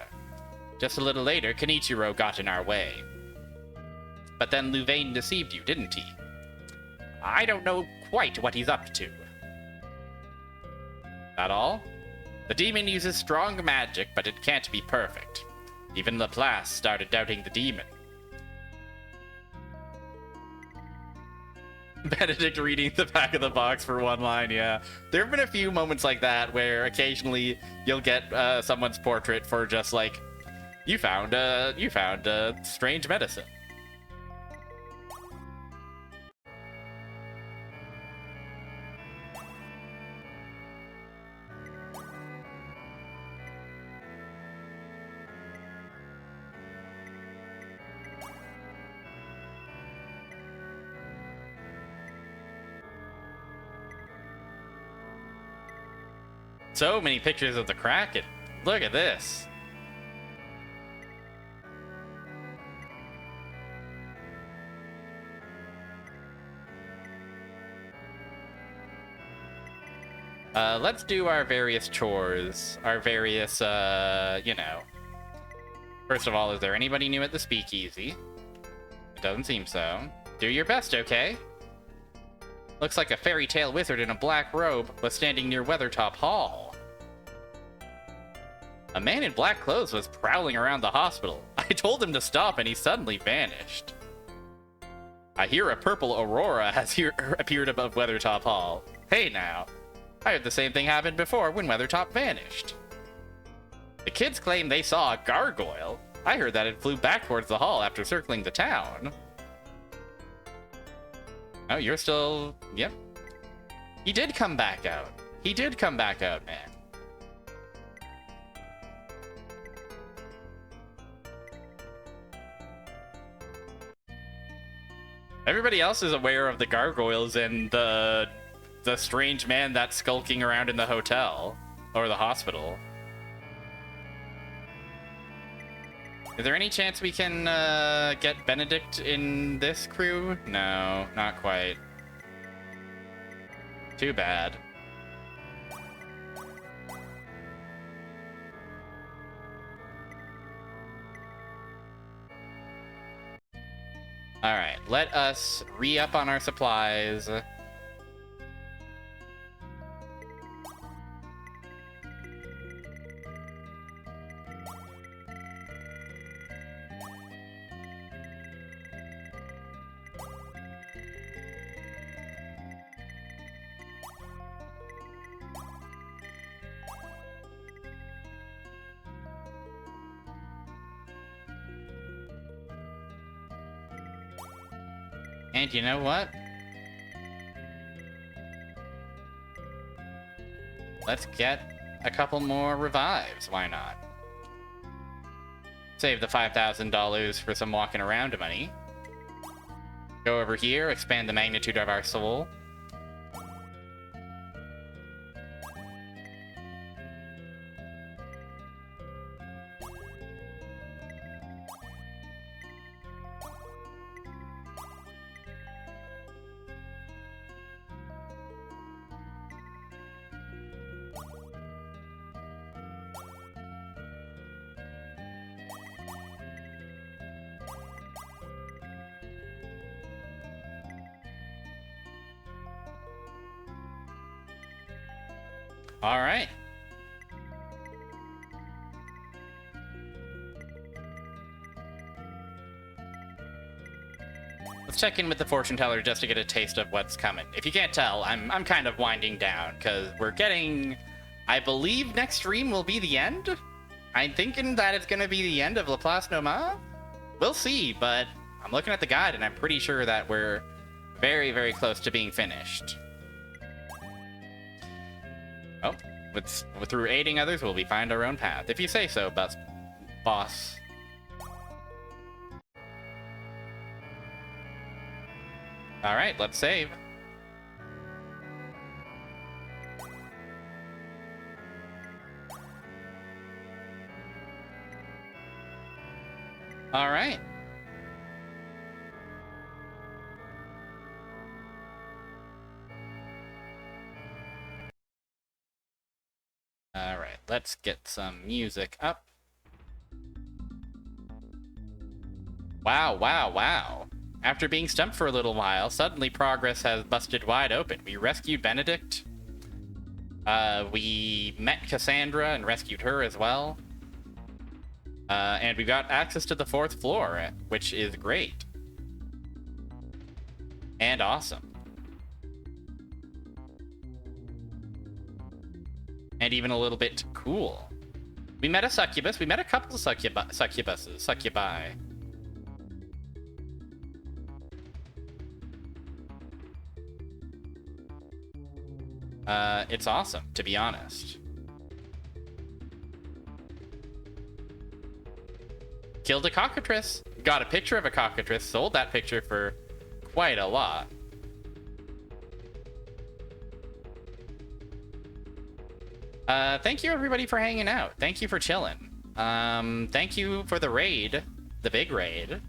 Just a little later, Kenichiro got in our way. But then Louvain deceived you, didn't he? I don't know quite what he's up to. That all? The demon uses strong magic, but it can't be perfect. Even Laplace started doubting the demon. Benedict reading the back of the box for one line, yeah. There have been a few moments like that where occasionally you'll get someone's portrait for just like, you found a strange medicine. So many pictures of the Kraken. Look at this. Let's do our various chores. Our various, you know. First of all, is there anybody new at the speakeasy? It doesn't seem so. Do your best, okay? Looks like a fairy tale wizard in a black robe was standing near Weathertop Hall. A man in black clothes was prowling around the hospital. I told him to stop and he suddenly vanished. I hear a purple aurora has appeared above Weathertop Hall. Hey now. I heard the same thing happened before when Weathertop vanished. The kids claim they saw a gargoyle. I heard that it flew back towards the hall after circling the town. Oh, you're still... Yep. He did come back out. He did come back out, man. Everybody else is aware of the gargoyles and the strange man that's skulking around in the hotel. Or the hospital. Is there any chance we can get Benedict in this crew? No, not quite. Too bad. Alright, let us re-up on our supplies. And you know what? Let's get a couple more revives. Why not? Save the $5,000 for some walking around money. Go over here, expand the magnitude of our soul. All right. Let's check in with the fortune teller just to get a taste of what's coming. If you can't tell, I'm kind of winding down because we're getting, I believe next stream will be the end. I'm thinking that it's going to be the end of Laplace Noma. We'll see, but I'm looking at the guide and I'm pretty sure that we're very, very close to being finished. Oh, through aiding others, will we find our own path? If you say so, boss. All right, let's save. All right. All right, let's get some music up. Wow, wow, wow. After being stumped for a little while, suddenly progress has busted wide open. We rescued Benedict. We met Cassandra and rescued her as well. And we got access to the 4th floor, which is great. And awesome. And even a little bit cool. We met a succubus. We met a couple of succubuses. Succubi. It's awesome, to be honest. Killed a cockatrice. Got a picture of a cockatrice. Sold that picture for quite a lot. Thank you everybody for hanging out. Thank you for chilling. Thank you for the raid, the big raid.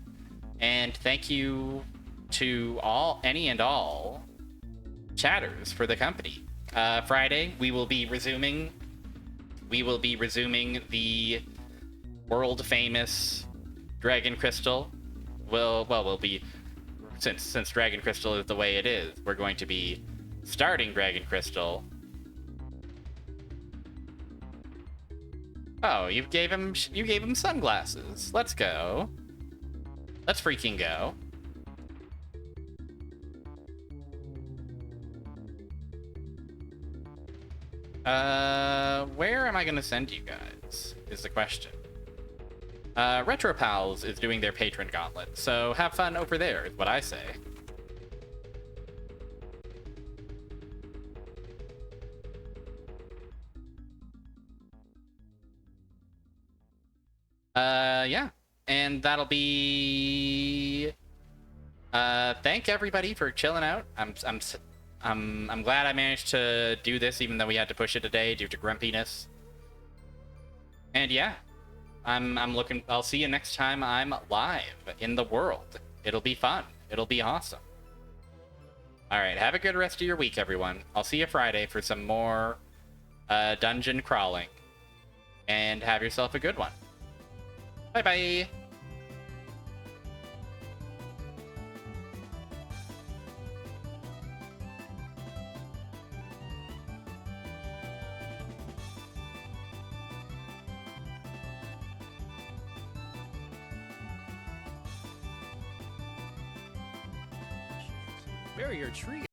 And thank you to any and all chatters for the company. Friday, we will be resuming the world famous Dragon Crystal. We'll be, since Dragon Crystal is the way it is, we're going to be starting Dragon Crystal. Oh, you gave him sunglasses. Let's go. Let's freaking go. Where am I gonna send you guys, is the question. RetroPals is doing their patron gauntlet, so have fun over there, is what I say. Yeah, and that'll be. Thank everybody for chilling out. I'm glad I managed to do this, even though we had to push it today due to grumpiness. And yeah, I'll see you next time I'm live in the world. It'll be fun. It'll be awesome. All right, have a good rest of your week, everyone. I'll see you Friday for some more dungeon crawling. And have yourself a good one. Bye-bye. Barrier tree.